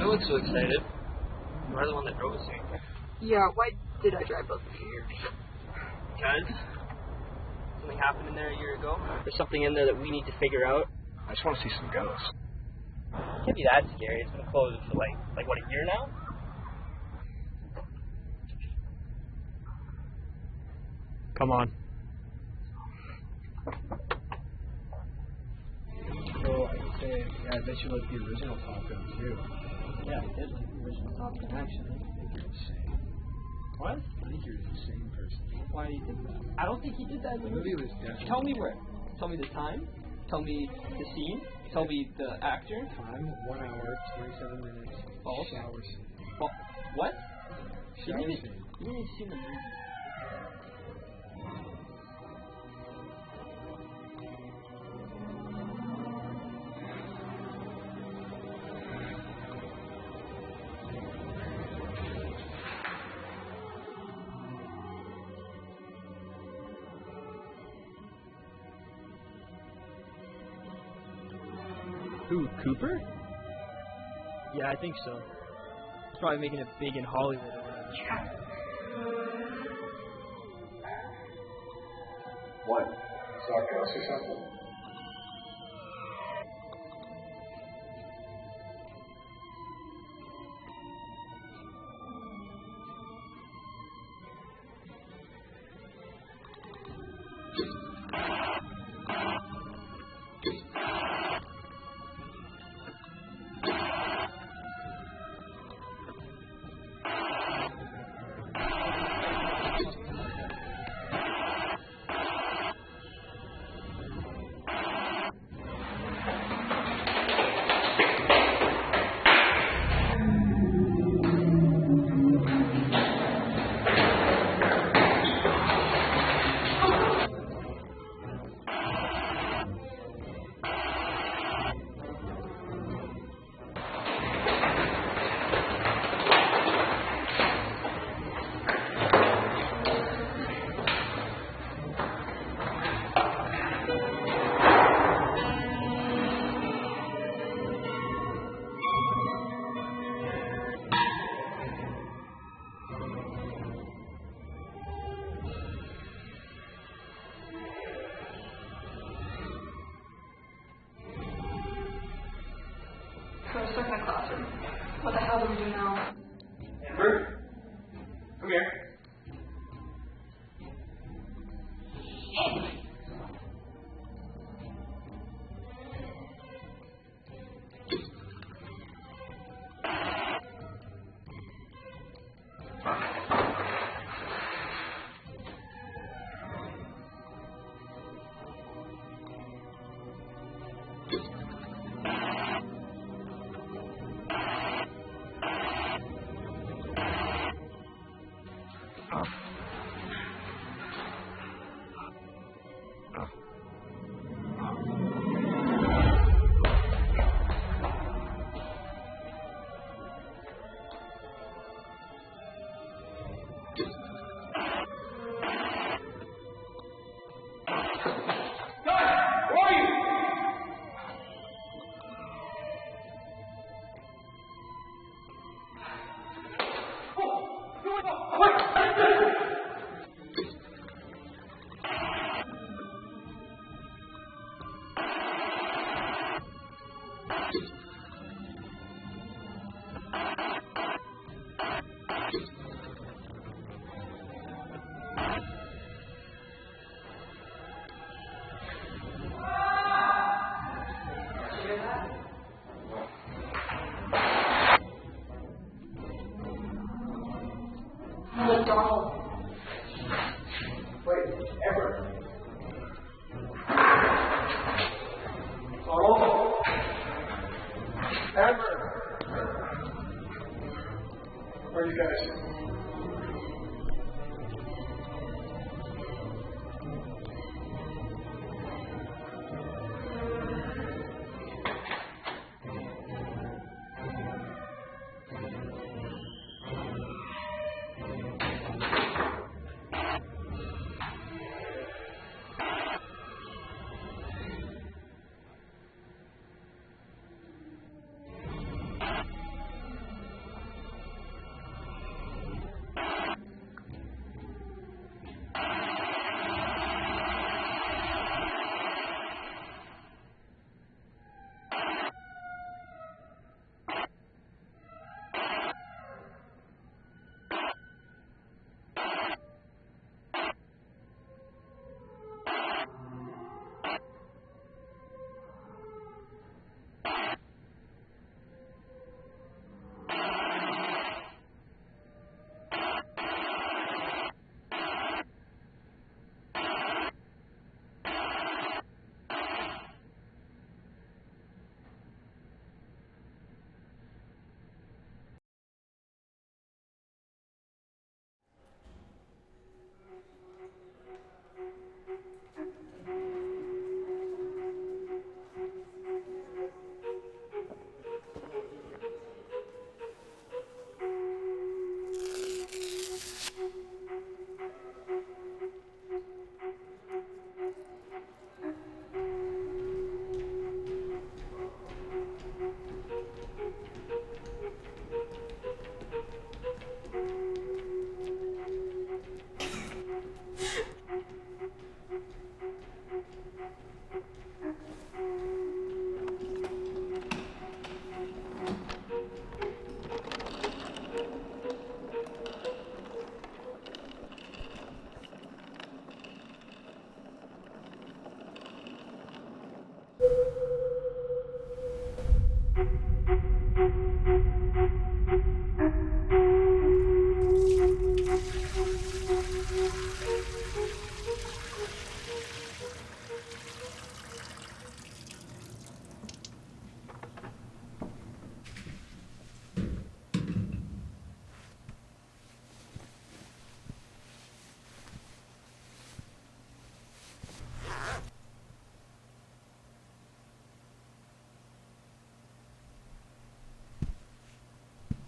look so excited. You're the one that drove us here. Yeah, why did I drive both of you here? Because something happened in there a year ago. There's something in there that we need to figure out. I just want to see some ghosts. It can't be that scary. It's been closed for like what, a year now? Come on. So I'd say, yeah, I bet you like the original Top Gun too. Yeah, I did like the original Top Gun actually. I think you're insane. What? I think you're an insane person. Why do you think that? I don't think he did that. The movie was definitely... Tell me where. Tell me the time. Tell me the scene. Tell me the actor. Time, 1 hour, 27 minutes. False. Showers. What? You Showers. didn't even see the movie. Who, Cooper? Yeah, I think so. He's probably making it big in Hollywood or whatever. Yeah. What? Saw ghosts or something? So we're stuck in a classroom. What the hell do we do now? Amber? Come here. McDonald. Wait, Amber.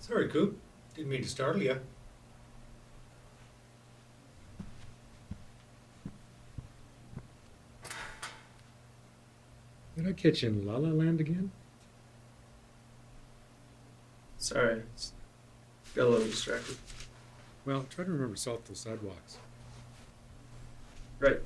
Sorry, Coop. Didn't mean to startle you. Did I catch you in La La Land again? Sorry, got a little distracted. Well, try to remember to salt those sidewalks. Right.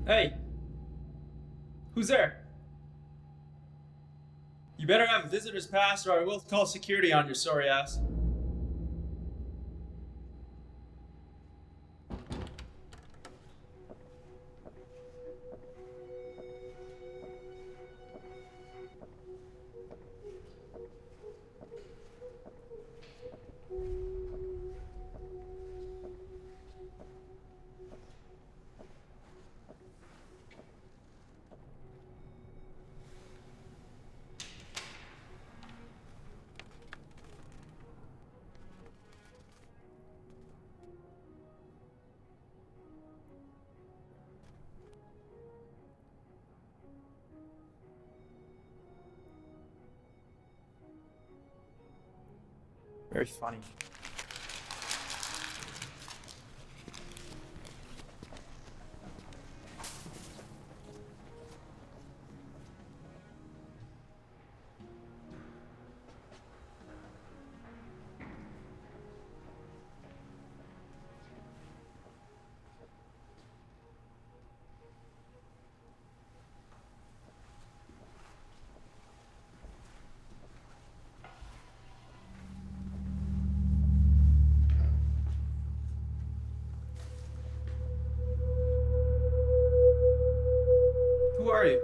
Hey! Who's there? You better have a visitor's pass or I will call security on your sorry ass. Very funny. Who are you?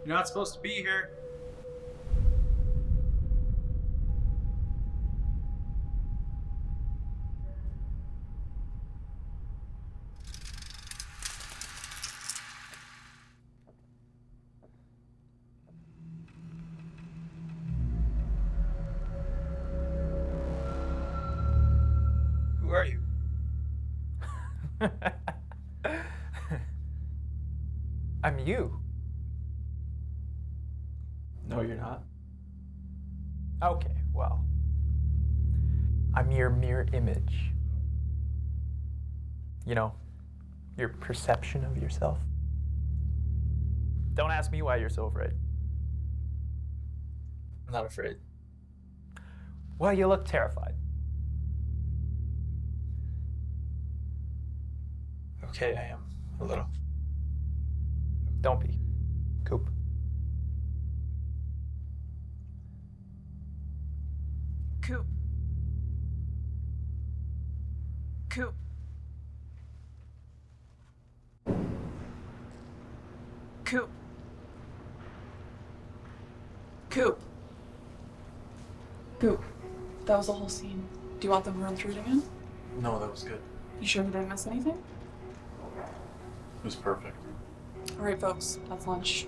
You're not supposed to be here. Who are you? I'm you. No, you're not. Okay, well. I'm your mirror image. You know, your perception of yourself. Don't ask me why you're so afraid. I'm not afraid. Well, you look terrified. Okay, I am. A little. Don't be. Coop. Coop. Coop. Coop. Coop. Coop. That was the whole scene. Do you want them to run through it again? No, that was good. You sure we didn't miss anything? It was perfect. Alright, folks. That's lunch.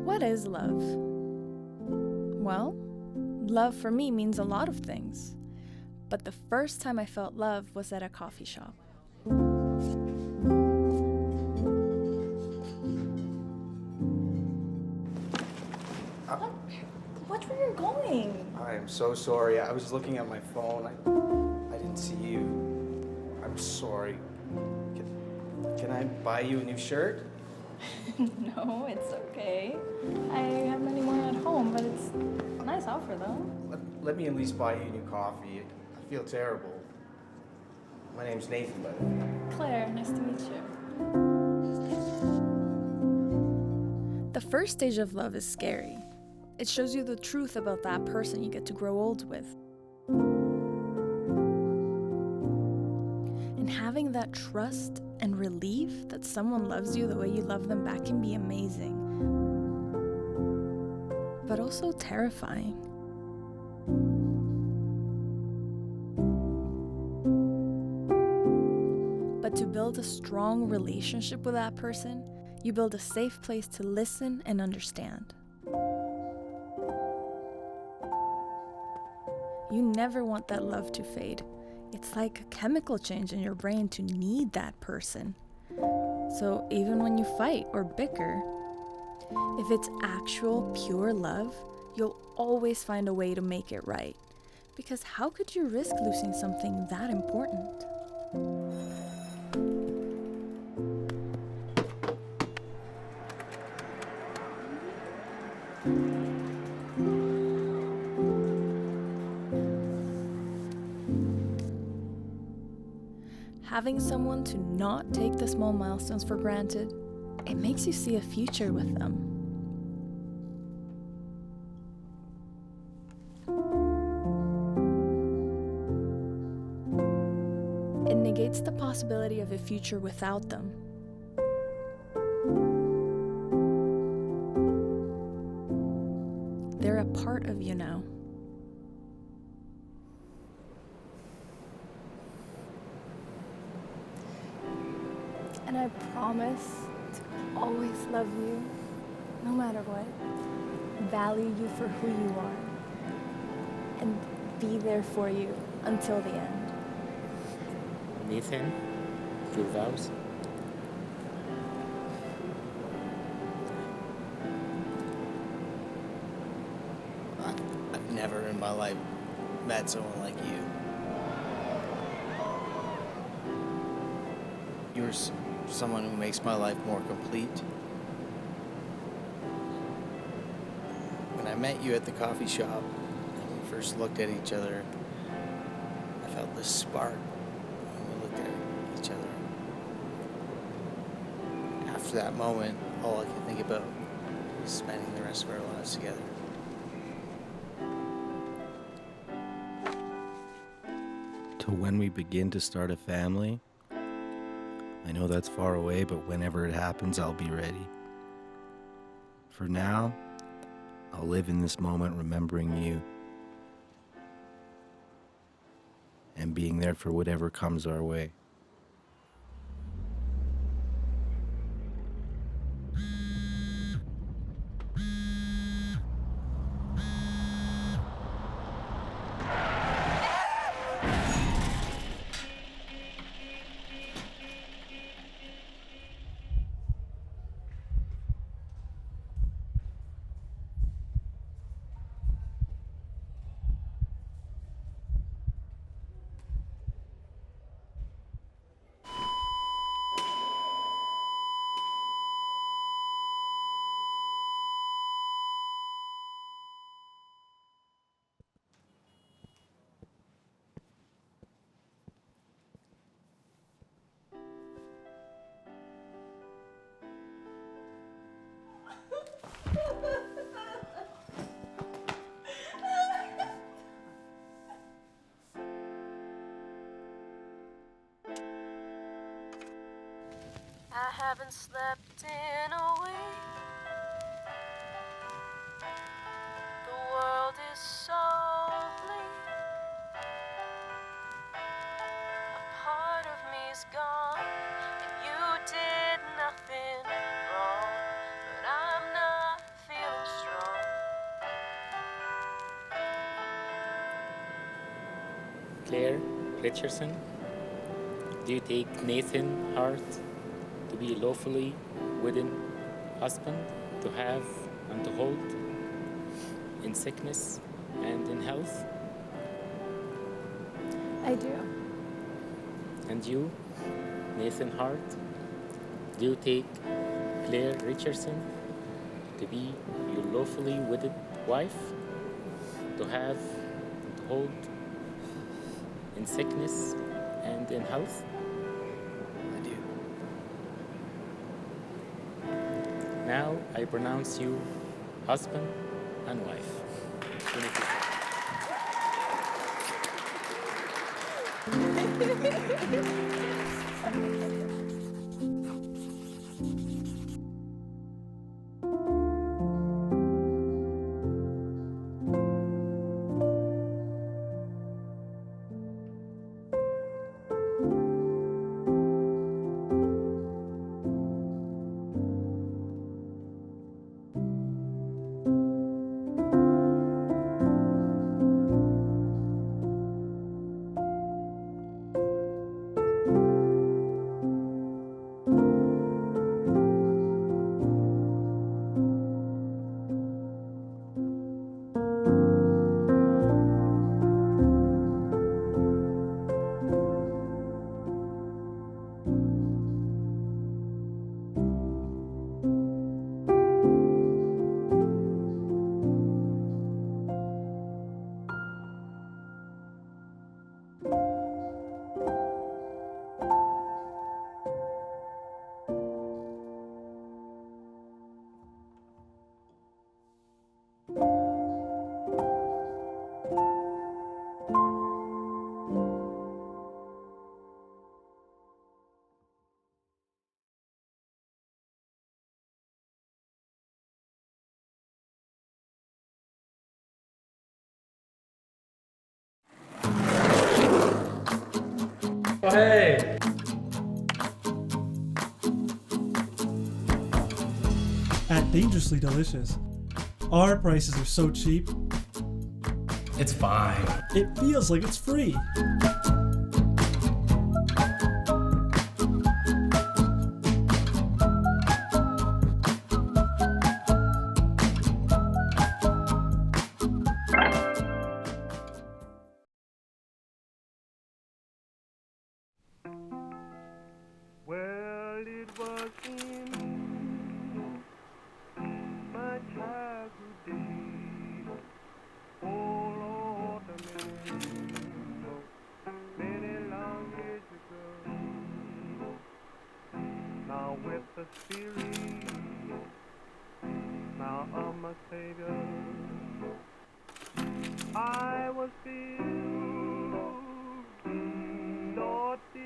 What is love? Well, love for me means a lot of things. But the first time I felt love was at a coffee shop. Watch where you're going. I am so sorry. I was looking at my phone. I didn't see you. I'm sorry. Can I buy you a new shirt? No, it's okay. I have many more at home, but it's a nice offer though. Let me at least buy you a new coffee. I feel terrible. My name's Nathan, by the way. Claire, nice to meet you. The first stage of love is scary. It shows you the truth about that person you get to grow old with. And having that trust and relief that someone loves you the way you love them back can be amazing, but also terrifying. But to build a strong relationship with that person, you build a safe place to listen and understand. You never want that love to fade. It's like a chemical change in your brain to need that person. So even when you fight or bicker, if it's actual pure love, you'll always find a way to make it right. Because how could you risk losing something that important? Having someone to not take the small milestones for granted, it makes you see a future with them. It negates the possibility of a future without them. They're a part of you now. And I promise to always love you, no matter what, value you for who you are, and be there for you until the end. Nathan, through Vows. I've never in my life met someone like you. You're someone who makes my life more complete. When I met you at the coffee shop and we first looked at each other, I felt this spark when we looked at each other. After that moment, all I could think about was spending the rest of our lives together. To when we begin to start a family, I know that's far away, but whenever it happens, I'll be ready. For now, I'll live in this moment remembering you and being there for whatever comes our way. I haven't slept in a week. The world is so bleak. A part of me's gone, and you did nothing wrong. But I'm not feeling strong. Claire Richardson, do you take Nathan Hart to be lawfully wedded husband, to have and to hold, in sickness and in health? I do. And you, Nathan Hart, do you take Claire Richardson to be your lawfully wedded wife, to have and to hold, in sickness and in health? I do. Now I pronounce you husband and wife. Oh, hey! At Dangerously Delicious, our prices are so cheap, It's fine. it feels like it's free. Well, it was in my childhood days, oh Lord, many long years ago. Now with the Spirit, now of my Savior, I was filled, Lord, filled.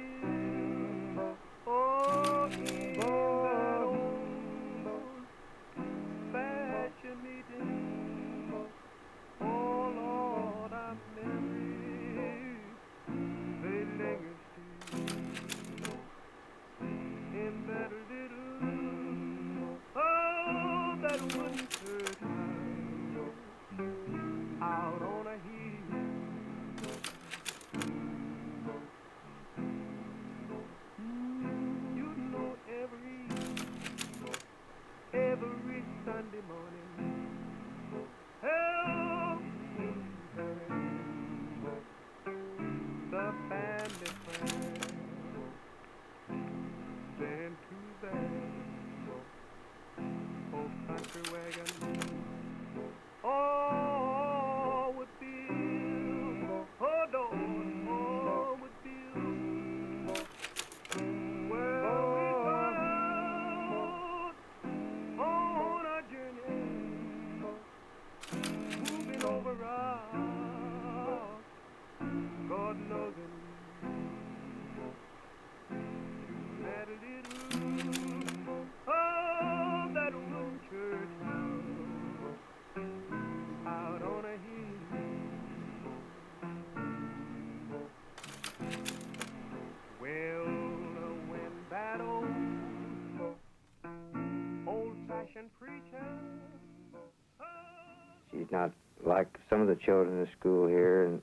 Oh, in that old fashion meeting, oh Lord, I'm married. They linger still in that little, oh, that wooden church house out on a hill. Every Sunday morning, help me the family friend, then to that old country wagon, oh, with Bill, oh, Lord, oh, with Bill, well, we got out on a journey. She's not like some of the children in the school here, and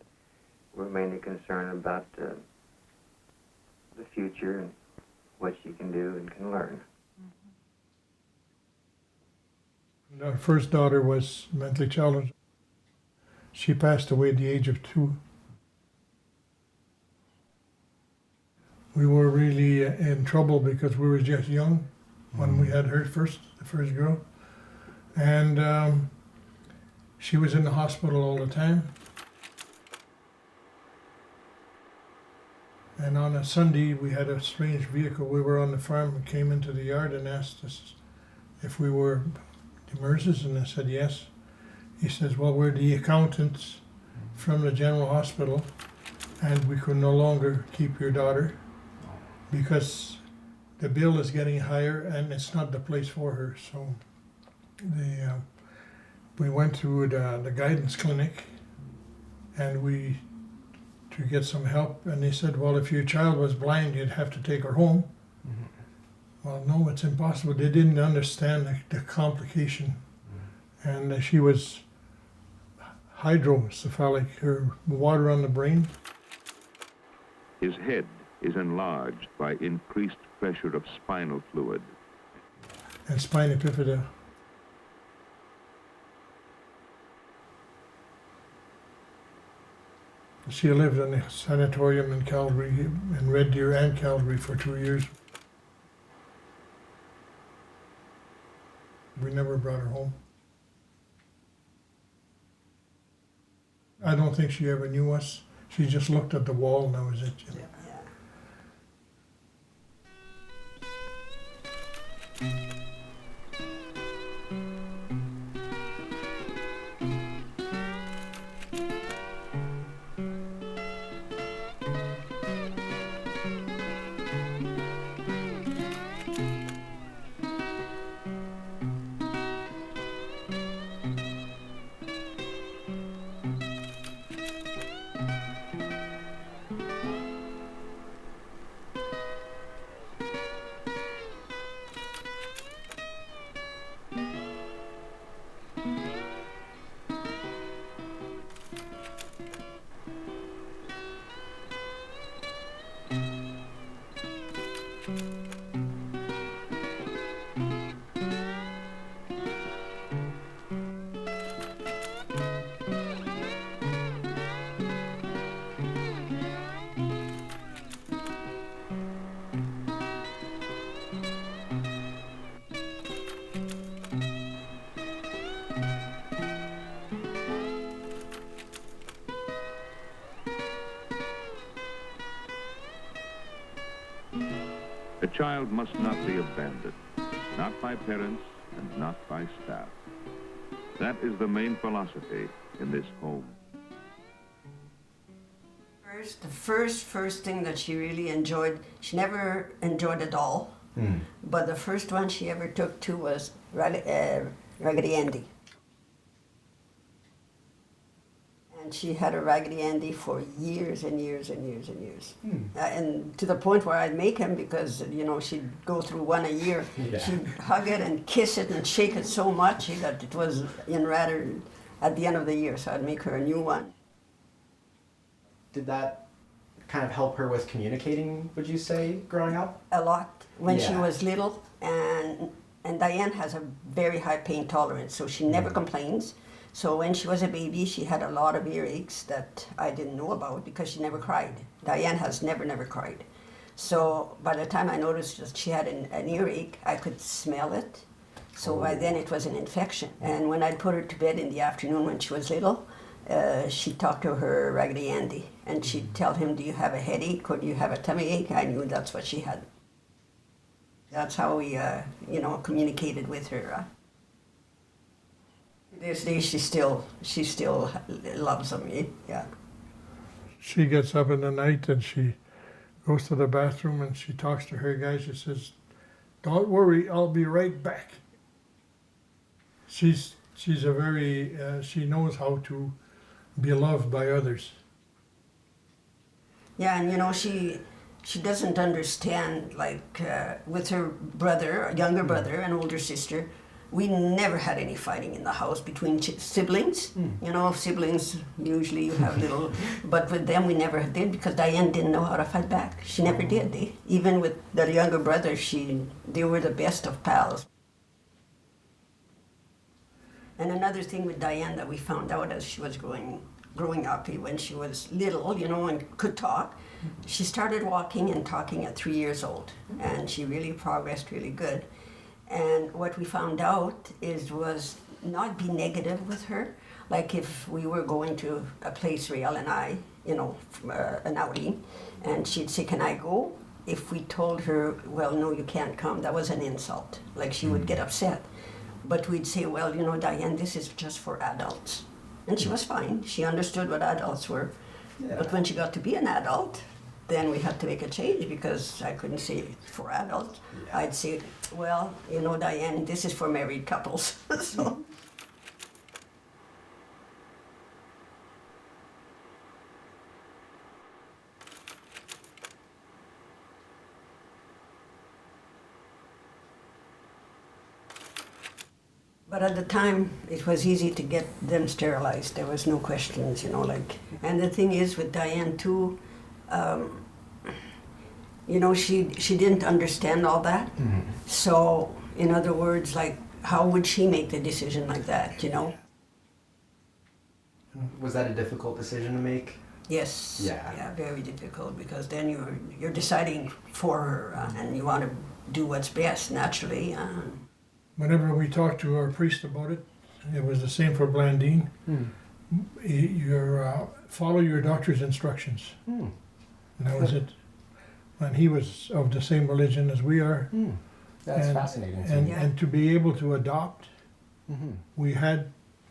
we're mainly concerned about the future and what she can do and can learn. Our first daughter was mentally challenged. She passed away at the age of 2. We were really in trouble because we were just young when we had her first, the first girl. And she was in the hospital all the time. And on a Sunday, we had a strange vehicle. We were on the farm and came into the yard and asked us if we were the Merces, and I said yes. He says, well, we're the accountants from the general hospital, and we could no longer keep your daughter because the bill is getting higher and it's not the place for her. So we went to the guidance clinic and to get some help, and they said, well, if your child was blind, you'd have to take her home. Well, no, it's impossible. They didn't understand the complication. And she was hydrocephalic, her water on the brain. His head is enlarged by increased pressure of spinal fluid. And spina bifida. She lived in a sanatorium in Calgary, in Red Deer and Calgary, for 2 years. We never brought her home. I don't think she ever knew us. She just looked at the wall and that was it. You know? A child must not be abandoned, not by parents and not by staff. That is the main philosophy in this home. The first thing that she really enjoyed, she never enjoyed a doll, but the first one she ever took to was Raggedy Andy. And she had a Raggedy Andy for years and years and years and years. And to the point where I'd make him because, you know, she'd go through one a year. Yeah. She'd hug it and kiss it and shake it so much that it was rather at the end of the year, so I'd make her a new one. Did that kind of help her with communicating, would you say, growing up? A lot. When she Yeah. was little, and Diane has a very high pain tolerance, so she never complains. So when she was a baby, she had a lot of earaches that I didn't know about because she never cried. Diane has never cried. So by the time I noticed that she had an earache, I could smell it. So by then it was an infection. And when I'd put her to bed in the afternoon when she was little, she'd talk to her Raggedy Andy, and she'd tell him, do you have a headache or do you have a tummy ache? I knew that's what she had. That's how we, communicated with her. This day she still loves me, yeah. She gets up in the night and she goes to the bathroom and she talks to her guy. She says, don't worry, I'll be right back. She's a very, she knows how to be loved by others. Yeah, and she doesn't understand, like with her brother, a younger brother, and older sister, we never had any fighting in the house between siblings. You know, siblings, usually you have little, but with them we never did because Diane didn't know how to fight back. She never did. Even with the younger brother, they were the best of pals. And another thing with Diane that we found out as she was growing up, when she was little, you know, and could talk, she started walking and talking at 3 years old, and she really progressed really good. And what we found out was not be negative with her. Like if we were going to a place, Riel and I, you know, an outing, and she'd say, "Can I go?" If we told her, "Well, no, you can't come," that was an insult. Like she would get upset. But we'd say, "Well, you know, Diane, this is just for adults." And she was fine. She understood what adults were. Yeah. But when she got to be an adult, then we had to make a change because I couldn't say for adults. Yeah. I'd say, "Well, you know, Diane, this is for married couples." So. But at the time, it was easy to get them sterilized. There was no questions, you know, like. And the thing is with Diane too, you know, she didn't understand all that. Mm-hmm. So, in other words, like, how would she make the decision like that, you know? Was that a difficult decision to make? Yes. Yeah, very difficult because then you're deciding for her and you want to do what's best naturally. Whenever we talked to our priest about it, it was the same for Blandine. Follow your doctor's instructions. And that was it. And he was of the same religion as we are. That's fascinating. And to be able to adopt,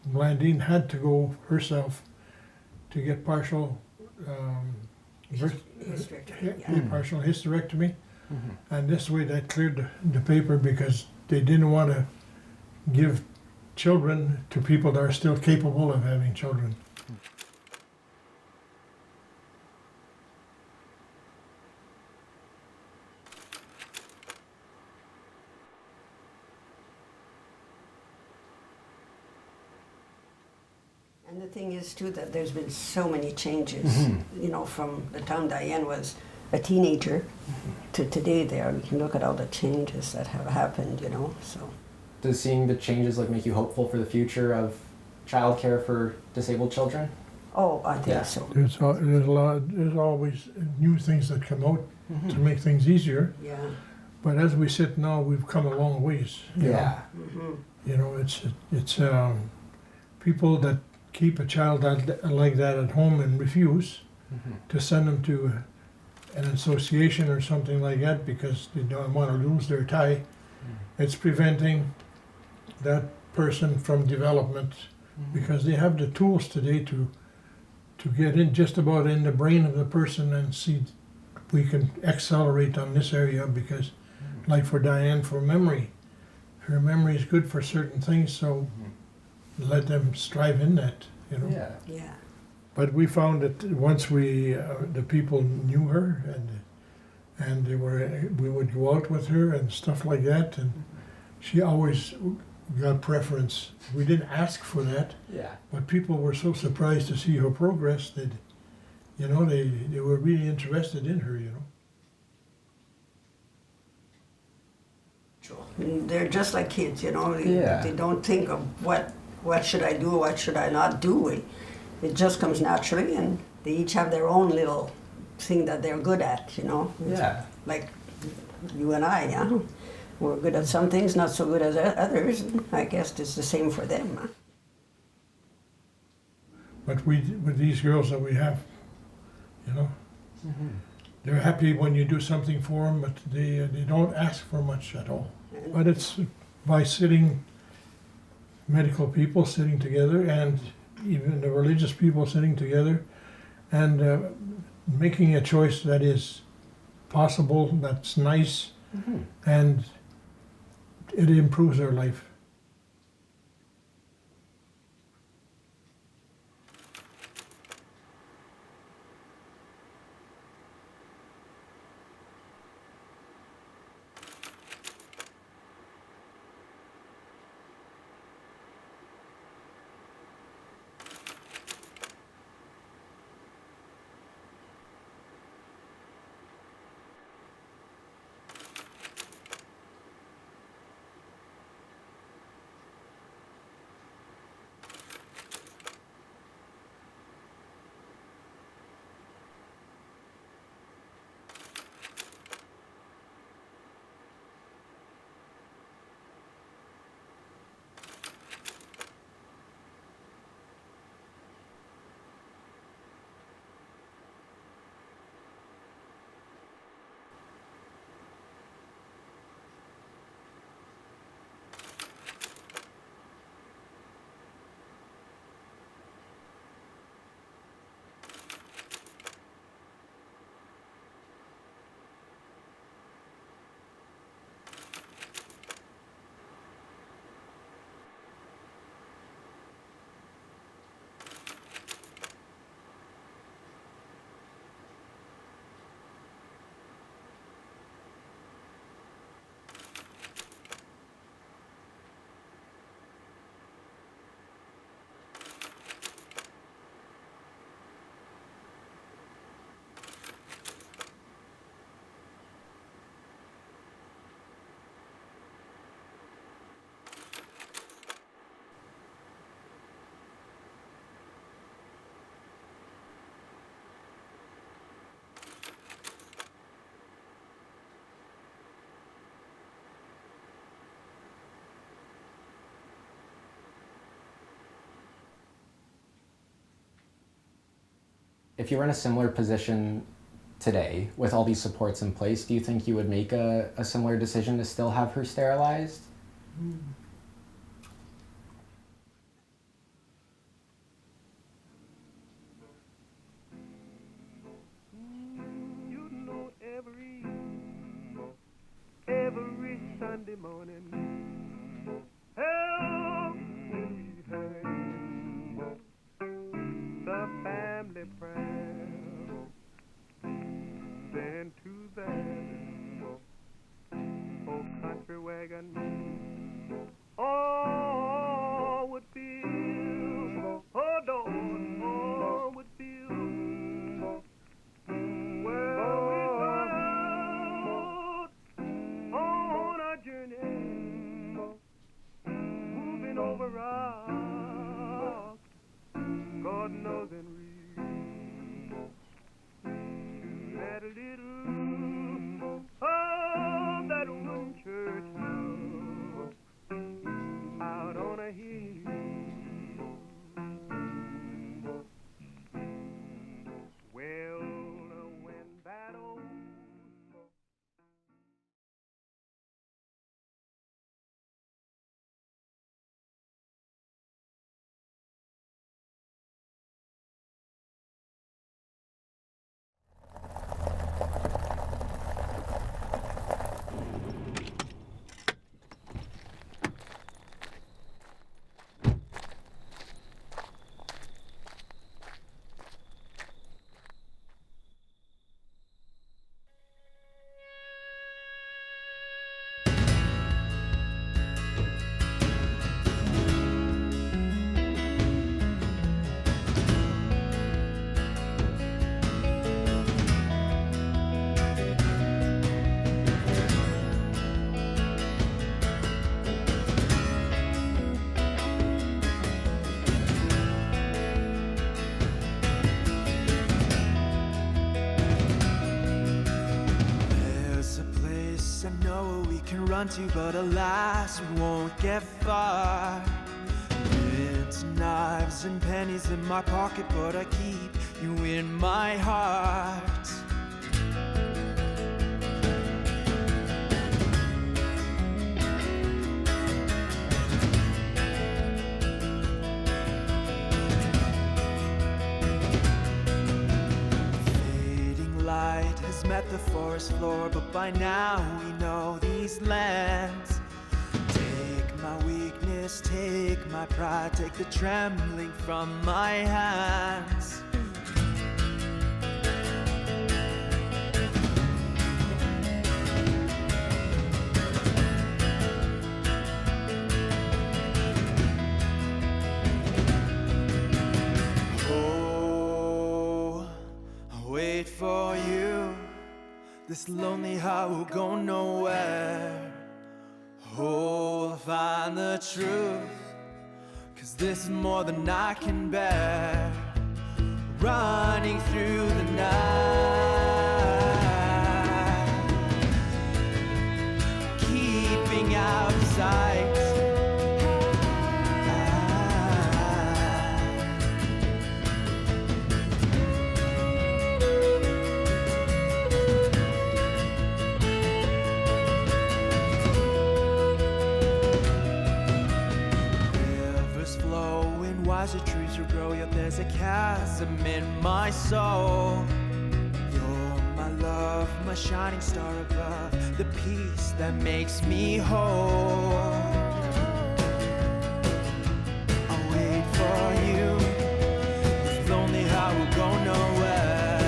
Blandine had to go herself to get partial partial hysterectomy. And this way that cleared the paper because they didn't want to give children to people that are still capable of having children. And the thing is too that there's been so many changes, you know, from the time Diane was a teenager to today there. You can look at all the changes that have happened, you know, so. Does seeing the changes make you hopeful for the future of childcare for disabled children? Oh, I think so. There's always new things that come out to make things easier. Yeah. But as we sit now, we've come a long ways. You know? You know, it's people that keep a child like that at home and refuse to send them to an association or something like that because they don't want to lose their tie. It's preventing that person from development because they have the tools today to get in just about in the brain of the person and see we can accelerate on this area because like for Diane, for memory, her memory is good for certain things, so let them strive in that, you know. Yeah. But we found that once the people knew her and we would go out with her and stuff like that, and she always got preference. We didn't ask for that, but people were so surprised to see her progress that, you know, they were really interested in her, you know. They're just like kids, you know. They don't think of what should I do, what should I not do. It just comes naturally, and they each have their own little thing that they're good at, you know. Like you and I, we're good at some things, not so good as others. I guess it's the same for them. But with these girls that we have, you know, they're happy when you do something for them, but they don't ask for much at all. But it's by medical people sitting together and even the religious people sitting together and making a choice that is possible, that's nice, and it improves their life. If you were in a similar position today with all these supports in place, do you think you would make a similar decision to still have her sterilized? You know every Sunday morning, help me hang the family prayer. Then to that old country wagon, all would feel, oh Lord, all would feel. Well, we got out on our journey, moving over rocks, God knows and that little of that old church house out on a hill. Well, when that old run to, but alas, we won't get far. It's knives and pennies in my pocket, but I keep you in my heart. Fading light has met the forest floor, but by now we know these lands. Take my weakness, take my pride, take the trembling from my hands. Oh, I'll wait for you. This lonely heart will go nowhere. Oh, I'll find the truth, 'cause this is more than I can bear. Running through the night, keeping out of sight. Wiser trees will grow, yet there's a chasm in my soul. You're my love, my shining star above, the peace that makes me whole. I'll wait for you, this lonely heart will go nowhere.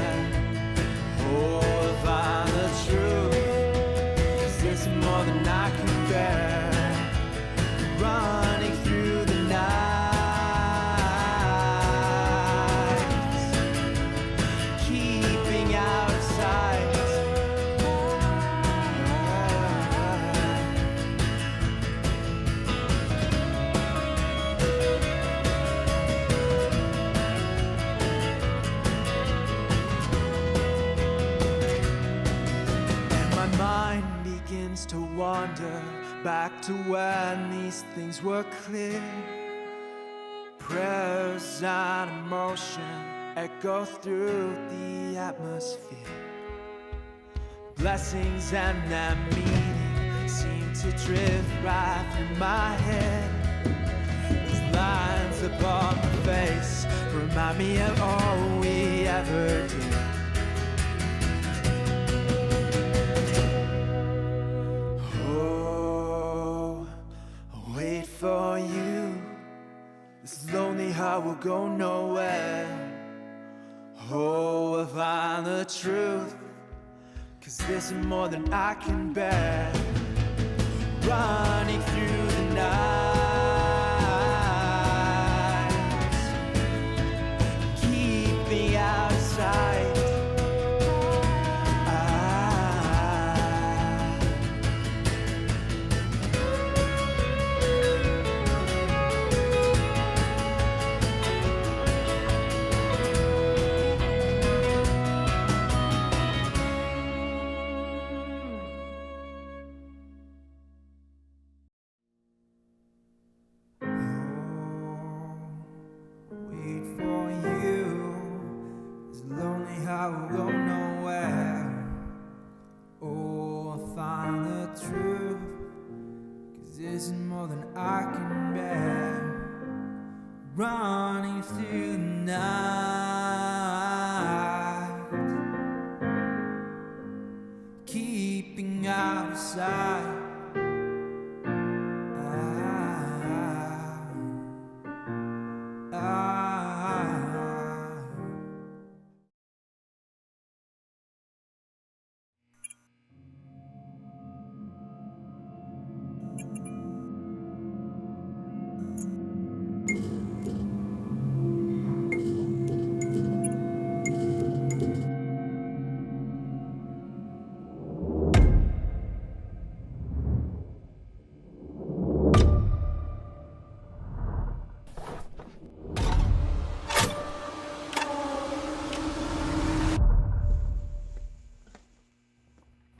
Oh, I'll find the truth, 'cause this is more than I can bear. Running through the night, to wander back to when these things were clear. Prayers and emotion echo through the atmosphere. Blessings and that meaning seem to drift right through my head. These lines upon my face remind me of all we ever did. Oh, I'll wait for you. This lonely heart will go nowhere. Oh, I'll find the truth, 'cause this is more than I can bear. Running through the night, keeping out of sight. Wait for you. This lonely heart will go nowhere. Oh, I'll find the truth, 'cause this is more than I can bear. Running through the night, keeping out of sight.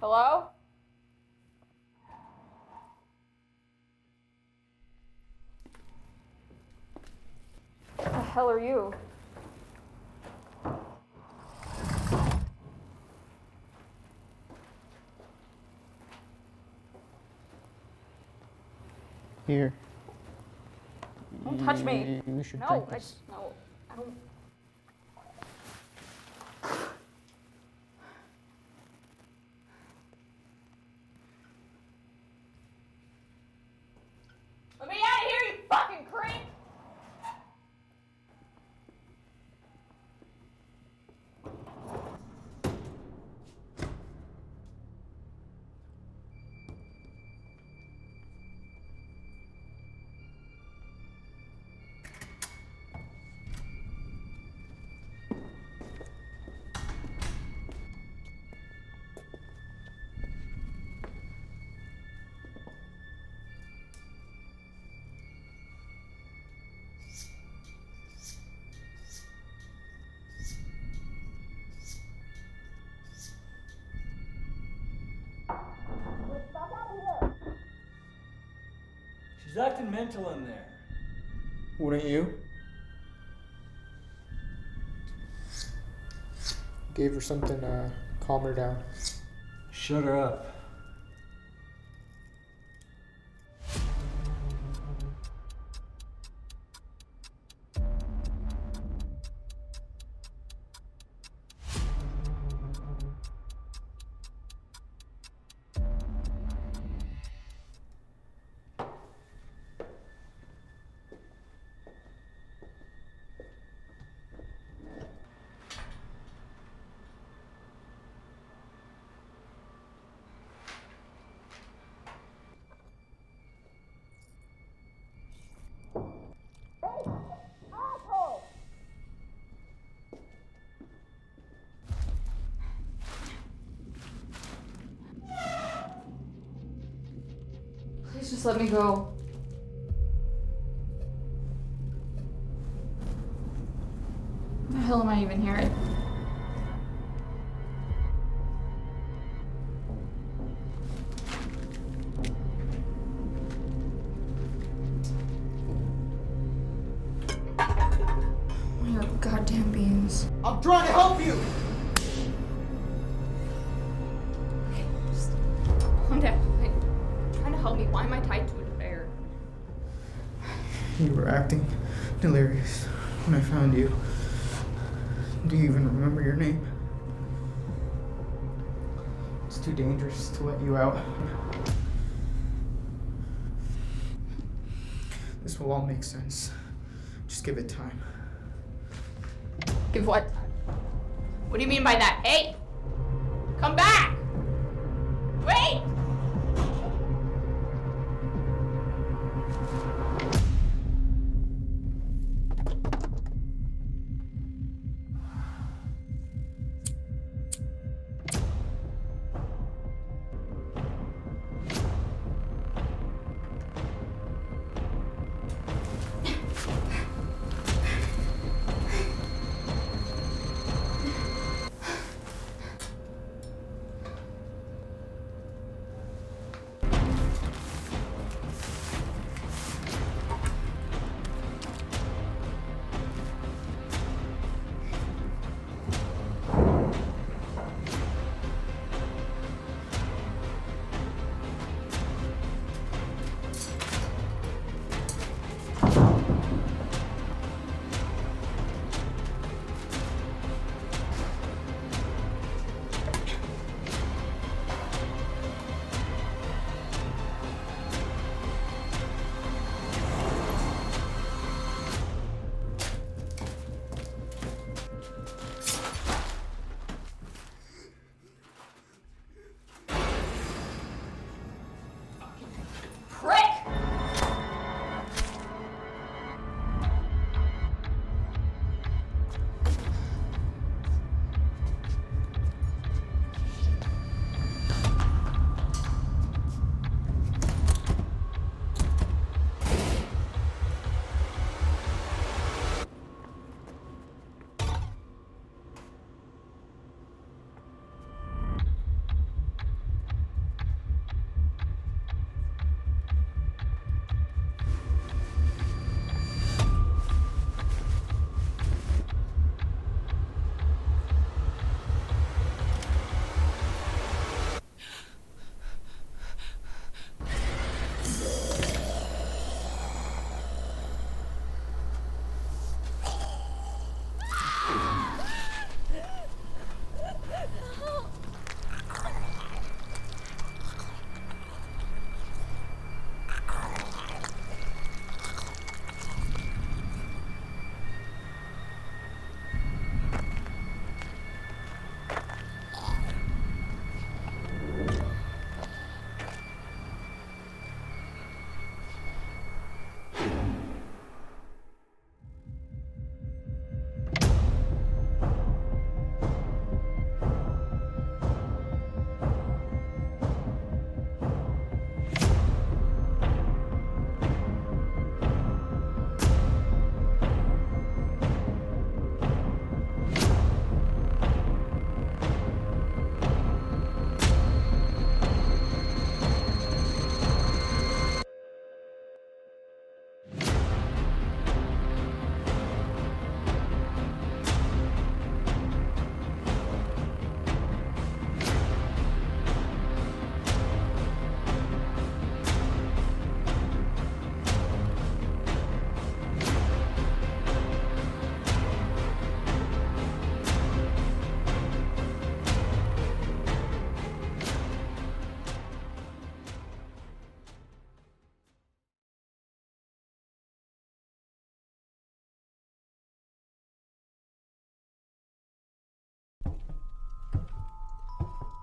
Hello? What the hell are you? Here. Don't touch me. You should No, thank I us. no, I don't. Let me out of here, you fucking creep! She's acting mental in there. Wouldn't you? Gave her something to calm her down. Shut her up. Please just let me go. What the hell am I even hearing? Where are goddamn beans? I'm trying to help you! Okay, just calm down. You're trying to help me. Why am I tied to a bear? You were acting delirious when I found you. Do you even remember your name? It's too dangerous to let you out. This will all make sense. Just give it time. Give what? What do you mean by that? Hey! Come back! Wait!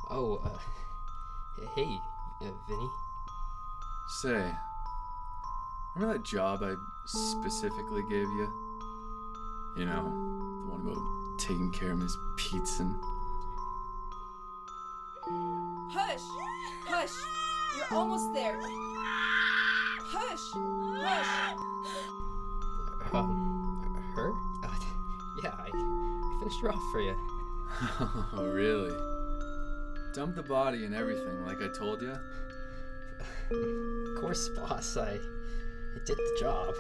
Oh, hey, Vinny. Say, remember that job I specifically gave you? You know, the one about taking care of Miss Peetson. Hush! Hush! You're almost there. Hush! Hush! Her? Yeah, I finished her off for you. Oh, really? Dump the body and everything, like I told you? Of course, boss. I did the job.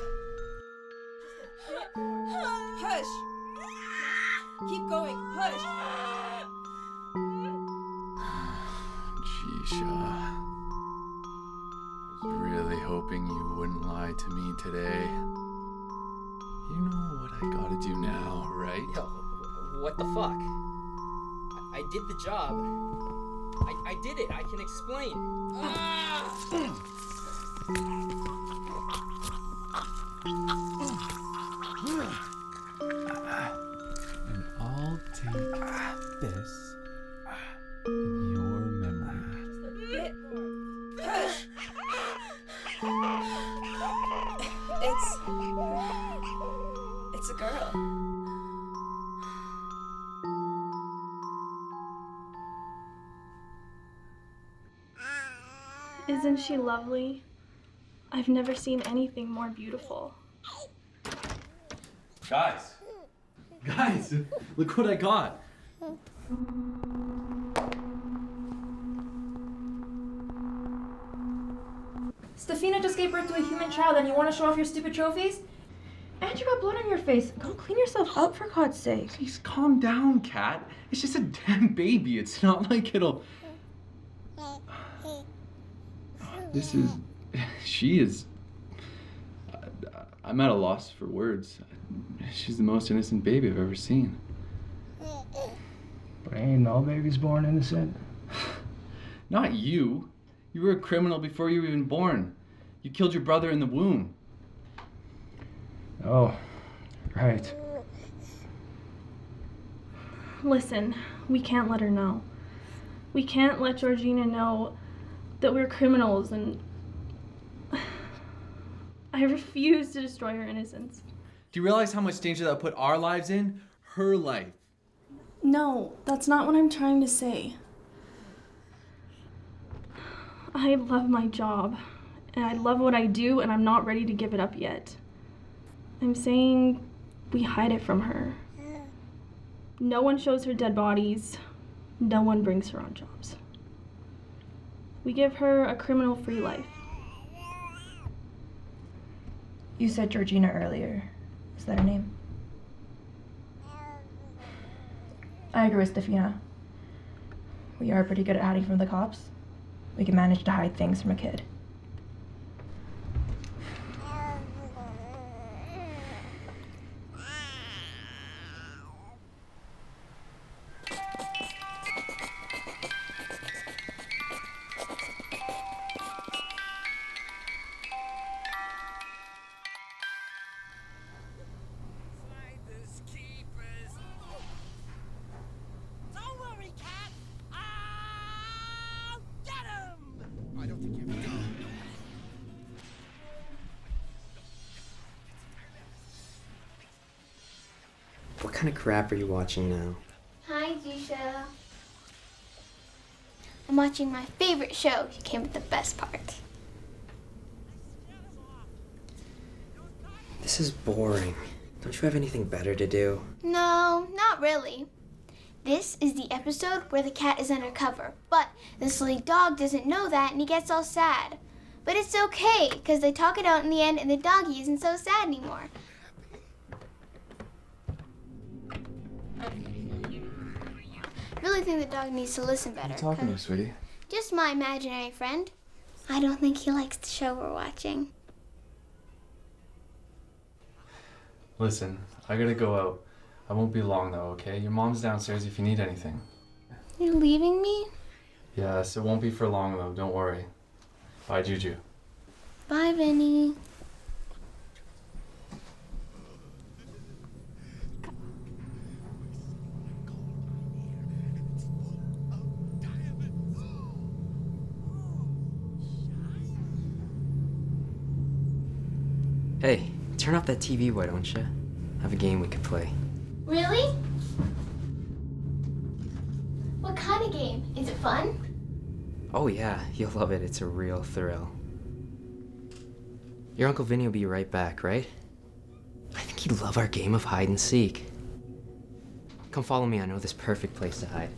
Hush! Keep going. Push. Gee, Shaw. I was really hoping you wouldn't lie to me today. You know what I gotta do now, right? Yo, what the fuck? I did the job. I did it. I can explain. And I'll take this in your memory. Push. It's a girl. Isn't she lovely? I've never seen anything more beautiful. Guys, look what I got. Stefina just gave birth to a human child and you want to show off your stupid trophies? And you got blood on your face. Go clean yourself up, for God's sake. Please calm down, Kat. It's just a damn baby. It's not like it'll... She is... I'm at a loss for words. She's the most innocent baby I've ever seen. But ain't all babies born innocent? Not you. You were a criminal before you were even born. You killed your brother in the womb. Oh, right. Listen, we can't let her know. We can't let Georgina know that we're criminals, and I refuse to destroy her innocence. Do you realize how much danger that would put our lives in? Her life. No, that's not what I'm trying to say. I love my job, and I love what I do, and I'm not ready to give it up yet. I'm saying we hide it from her. No one shows her dead bodies. No one brings her on jobs. We give her a criminal-free life. You said Georgina earlier. Is that her name? I agree with Stefina. We are pretty good at hiding from the cops. We can manage to hide things from a kid. What kind of crap are you watching now? Hi, Jusha. I'm watching my favorite show. You came with the best part. This is boring. Don't you have anything better to do? No, not really. This is the episode where the cat is undercover, but the silly dog doesn't know that and he gets all sad. But it's okay, because they talk it out in the end and the doggy isn't so sad anymore. I really think the dog needs to listen better. What are you talking to, sweetie? Just my imaginary friend. I don't think he likes the show we're watching. Listen, I gotta go out. I won't be long though, okay? Your mom's downstairs if you need anything. You're leaving me? Yes, it won't be for long though, don't worry. Bye, Juju. Bye, Vinny. Hey, turn off that TV, why don't you? Have a game we could play. Really? What kind of game? Is it fun? Oh yeah, you'll love it. It's a real thrill. Your Uncle Vinny will be right back, right? I think he'd love our game of hide and seek. Come follow me, I know this perfect place to hide.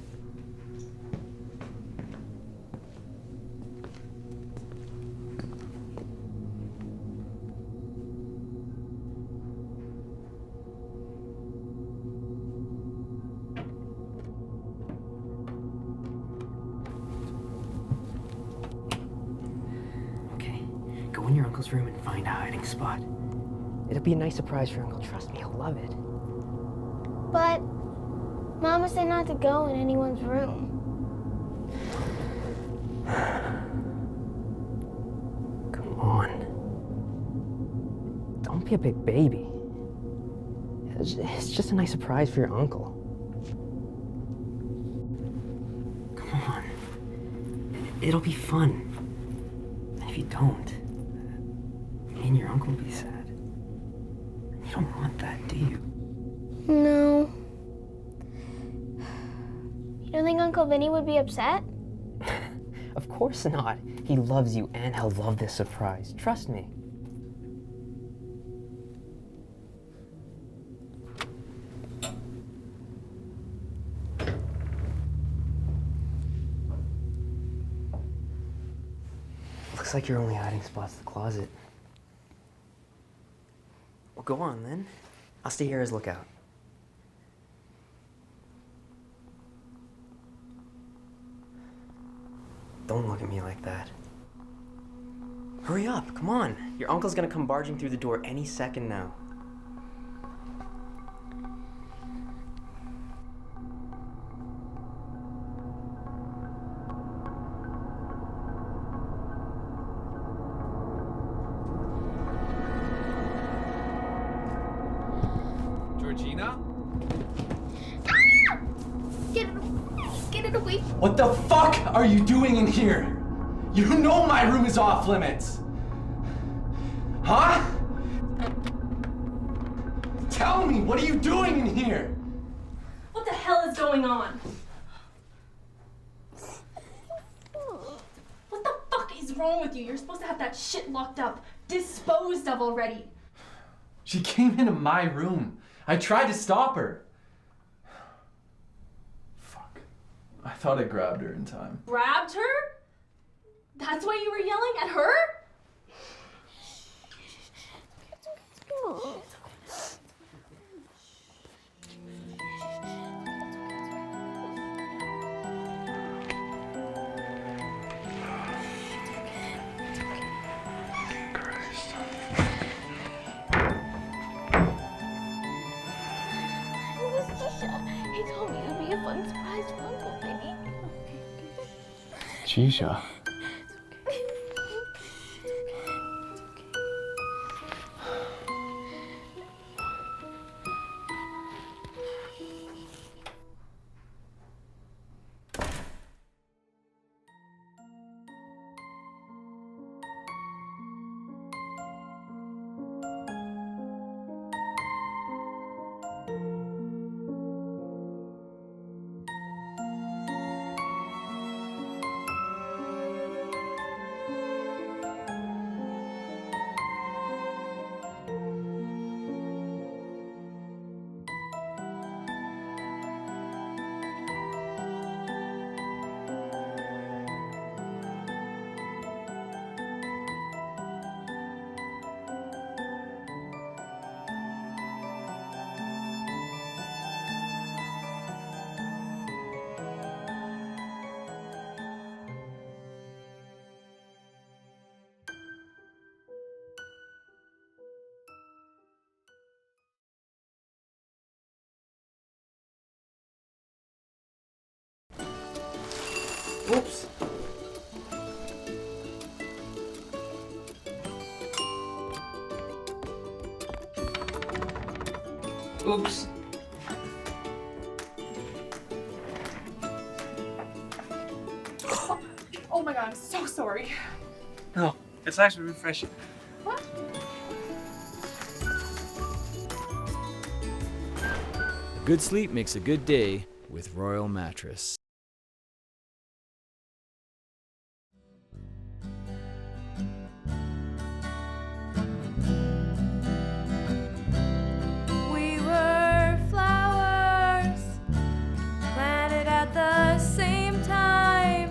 Uncle's room and find a hiding spot. It'll be a nice surprise for your uncle. Trust me, he'll love it. But Mama said not to go in anyone's room. Come on. Don't be a big baby. It's just a nice surprise for your uncle. Come on. It'll be fun. If you don't, me and your uncle will be sad. You don't want that, do you? No. You don't think Uncle Vinny would be upset? Of course not. He loves you and he'll love this surprise. Trust me. Looks like your only hiding spot's the closet. Well, go on then. I'll stay here as lookout. Don't look at me like that. Hurry up, come on. Your uncle's gonna come barging through the door any second now. Georgina? Get it away. What the fuck are you doing in here? You know my room is off limits. Huh? Tell me, what are you doing in here? What the hell is going on? What the fuck is wrong with you? You're supposed to have that shit locked up, disposed of already. She came into my room. I tried to stop her. Fuck. I thought I grabbed her in time. Grabbed her? That's why you were yelling at her? He told me it would be a fun surprise for Uncle Vinny. Jisha. Oops. Oops. Oh my god, I'm so sorry. No, it's actually refreshing. What? Good sleep makes a good day with Royal Mattress. We were flowers planted at the same time,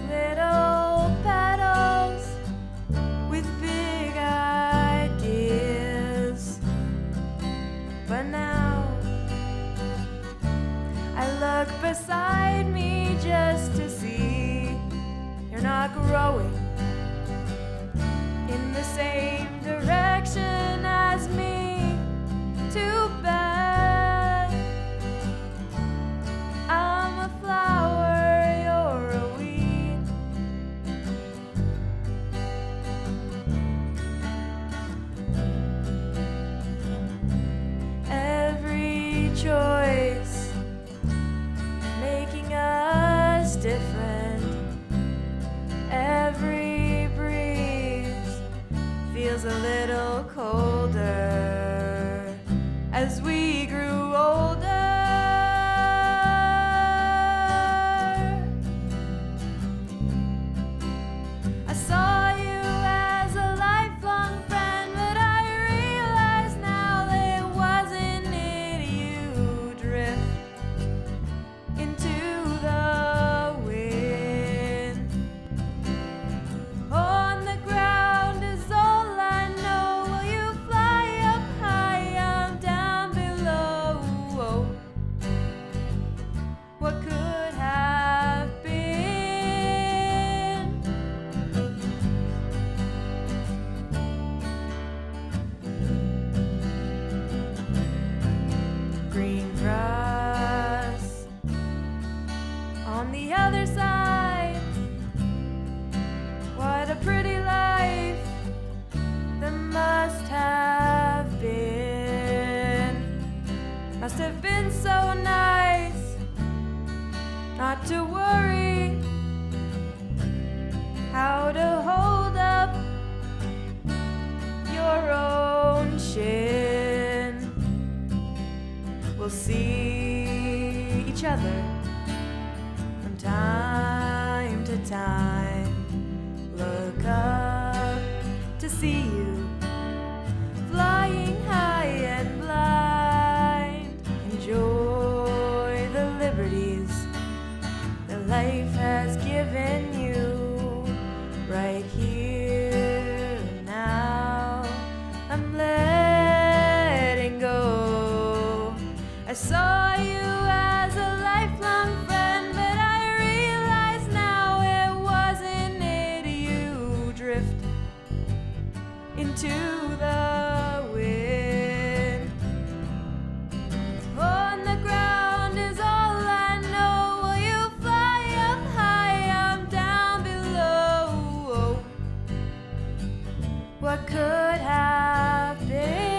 little petals with big ideas. But now I look beside feels a little colder as we grew older. I saw you as a lifelong friend, but I realize now that it wasn't it. You drift into the wind. On the ground is all I know. Will you fly up high? I'm down below. What could have been? Green grass on the other side. What a pretty life that must have been. Must have been so nice not to worry how to hold up your own shin. We'll see each other from time to time. Look up to see you flying high and blind. Enjoy the liberties that life has given you right here and now. I'm letting go. I saw you as a lifelong friend, but I realize now it wasn't it. You drift into the wind. On the ground is all I know. Will you fly up high? I'm down below. What could have been?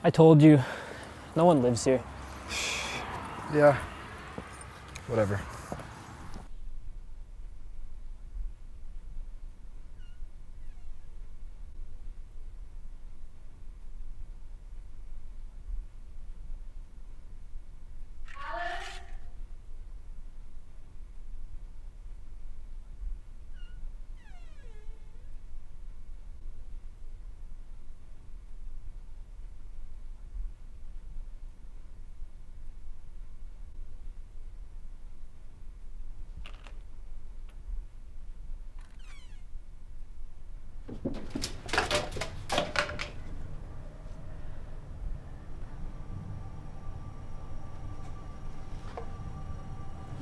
I told you, no one lives here. Yeah, whatever.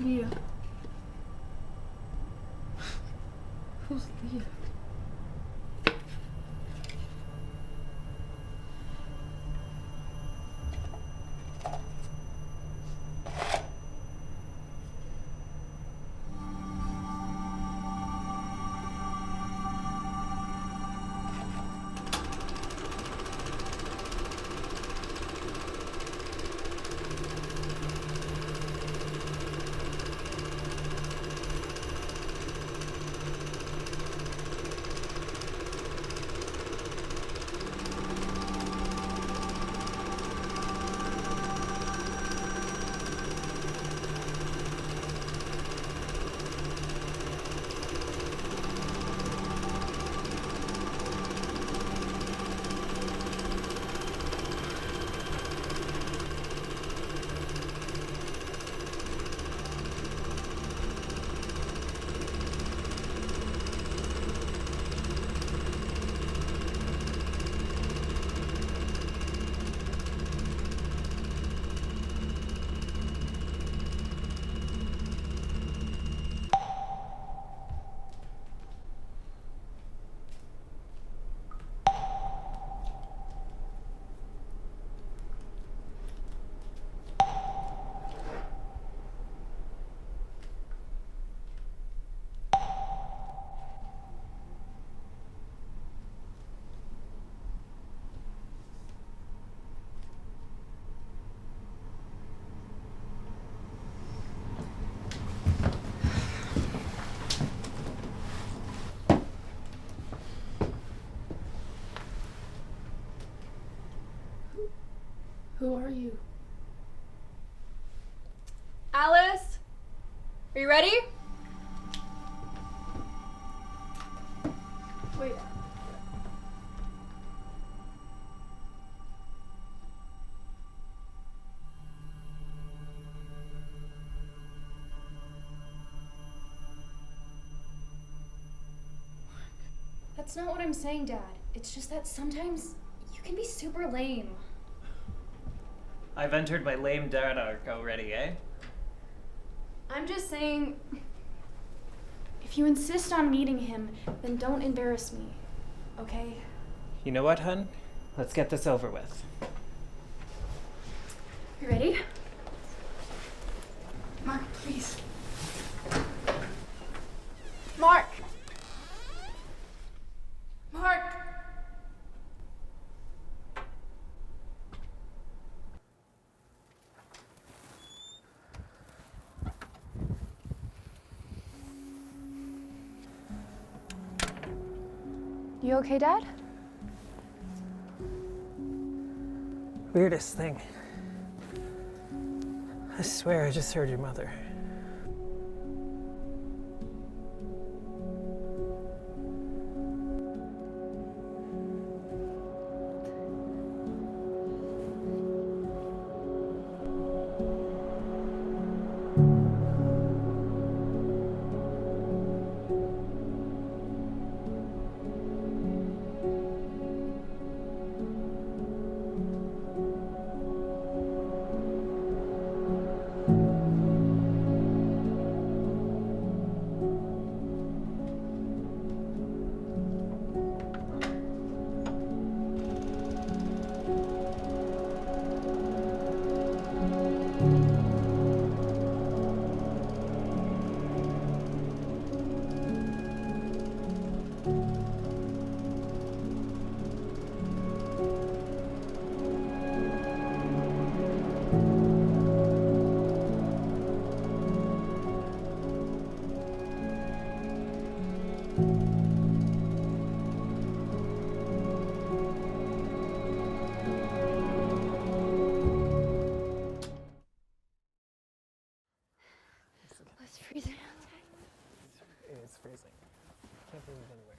Leah. Who's Leah? Who are you? Alice? Are you ready? Wait. That's not what I'm saying, Dad. It's just that sometimes you can be super lame. I've entered my lame dad arc already, eh? I'm just saying, if you insist on meeting him, then don't embarrass me, okay? You know what, hun? Let's get this over with. You ready? Mark, please. Mark! Mark! You okay, Dad? Weirdest thing. I swear I just heard your mother. It's freezing. It's freezing. Can't believe anywhere.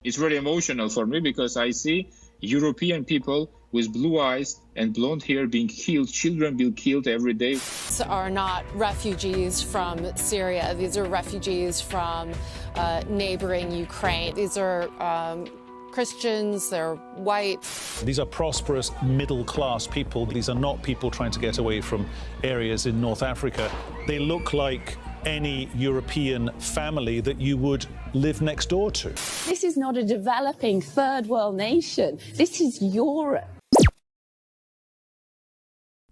It's very emotional for me because I see European people with blue eyes and blonde hair being killed, children being killed every day. These are not refugees from Syria. These are refugees from neighboring Ukraine. These are Christians, they're white. These are prosperous, middle-class people. These are not people trying to get away from areas in North Africa. They look like any European family that you would live next door to. This is not a developing third world nation. This is Europe.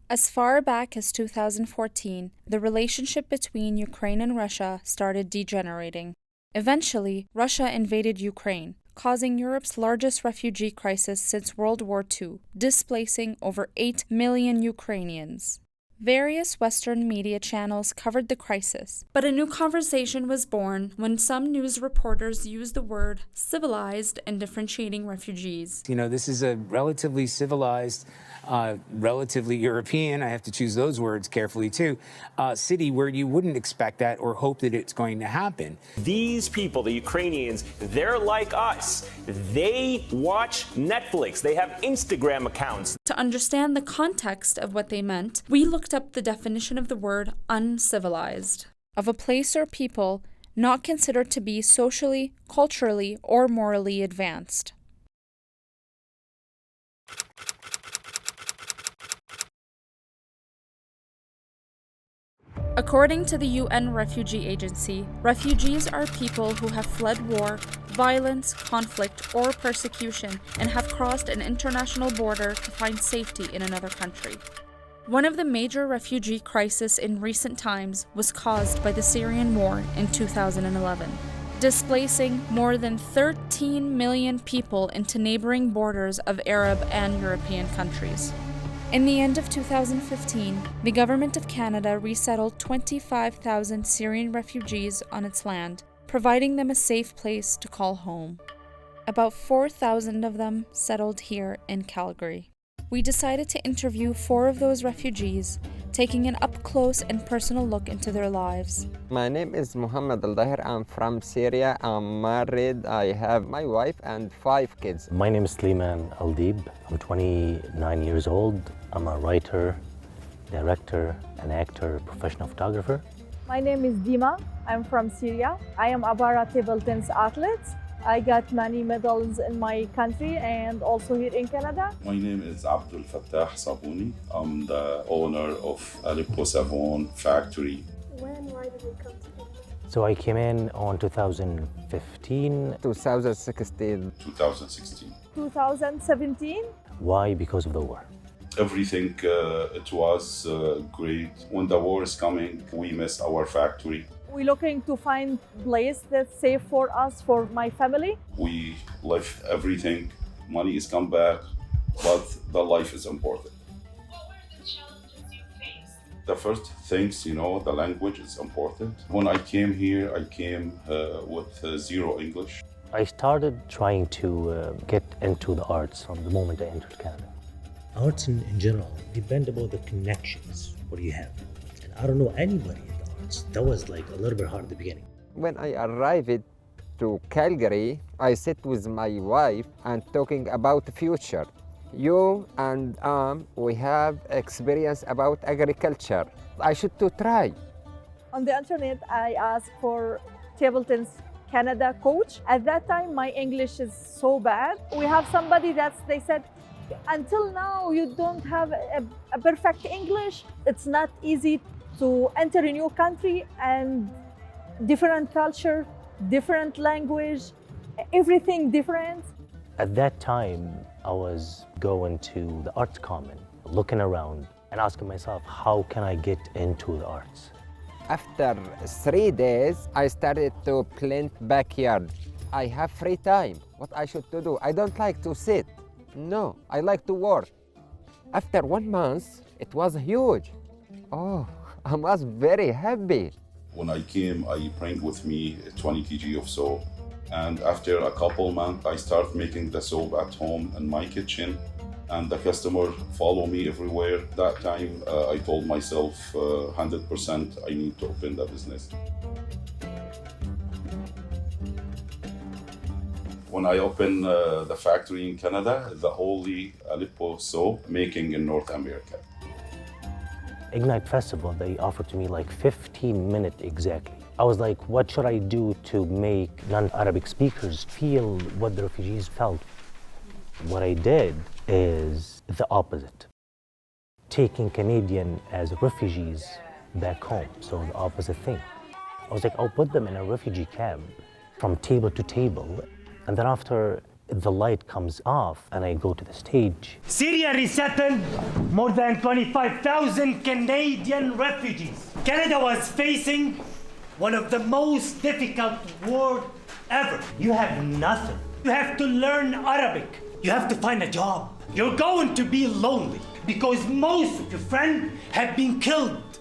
As far back as 2014, the relationship between Ukraine and Russia started degenerating. Eventually, Russia invaded Ukraine, causing Europe's largest refugee crisis since World War II, displacing over 8 million Ukrainians. Various Western media channels covered the crisis, but a new conversation was born when some news reporters used the word civilized in differentiating refugees. You know, this is a relatively civilized relatively European, I have to choose those words carefully too, city where you wouldn't expect that or hope that it's going to happen. These people, the Ukrainians, they're like us. They watch Netflix. They have Instagram accounts. To understand the context of what they meant, we looked up the definition of the word uncivilized, of a place or people not considered to be socially, culturally, or morally advanced. According to the UN Refugee Agency, refugees are people who have fled war, violence, conflict, or persecution and have crossed an international border to find safety in another country. One of the major refugee crises in recent times was caused by the Syrian war in 2011, displacing more than 13 million people into neighboring borders of Arab and European countries. In the end of 2015, the government of Canada resettled 25,000 Syrian refugees on its land, providing them a safe place to call home. About 4,000 of them settled here in Calgary. We decided to interview 4 of those refugees, taking an up-close and personal look into their lives. My name is Muhammad Al-Dahir. I'm from Syria. I'm married. I have my wife and 5 kids. My name is Sliman Al-Dib. I'm 29 years old. I'm a writer, director, an actor, professional photographer. My name is Dima. I'm from Syria. I am a para table tennis athlete. I got many medals in my country and also here in Canada. My name is Abdul Fattah Sabuni. I'm the owner of Aleppo Savon factory. Why did we come together? So I came in on 2015. 2016. 2016. 2017. Why? Because of the war. Everything, it was great. When the war is coming, we miss our factory. We're looking to find a place that's safe for us, for my family. We left everything. Money is come back, but the life is important. What were the challenges you faced? The first things, the language is important. When I came here, I came with 0 English. I started trying to get into the arts from the moment I entered Canada. Arts in general depend about the connections, what do you have? And I don't know anybody in the arts. That was like a little bit hard at the beginning. When I arrived to Calgary, I sit with my wife and talking about the future. You and we have experience about agriculture. I should to try. On the internet, I asked for table tennis Canada coach. At that time, my English is so bad. We have somebody they said, until now, you don't have a perfect English. It's not easy to enter a new country and different culture, different language, everything different. At that time, I was going to the Arts Common, looking around and asking myself, how can I get into the arts? After 3 days, I started to plant backyard. I have free time. What I should to do? I don't like to sit. No, I like to work. After 1 month, it was huge. Oh, I was very happy. When I came, I bring with me 20 kg of soap. And after a couple months, I start making the soap at home in my kitchen. And the customer follow me everywhere. That time, I told myself 100% I need to open the business. When I opened the factory in Canada, the only Aleppo soap making in North America. Ignite Festival, they offered to me like 15 minutes exactly. I was like, what should I do to make non-Arabic speakers feel what the refugees felt? What I did is the opposite. Taking Canadian as refugees back home, so the opposite thing. I was like, I'll put them in a refugee camp from table to table, and then after the light comes off and I go to the stage. Syria resettled more than 25,000 Canadian refugees. Canada was facing one of the most difficult wars ever. You have nothing. You have to learn Arabic. You have to find a job. You're going to be lonely because most of your friends have been killed.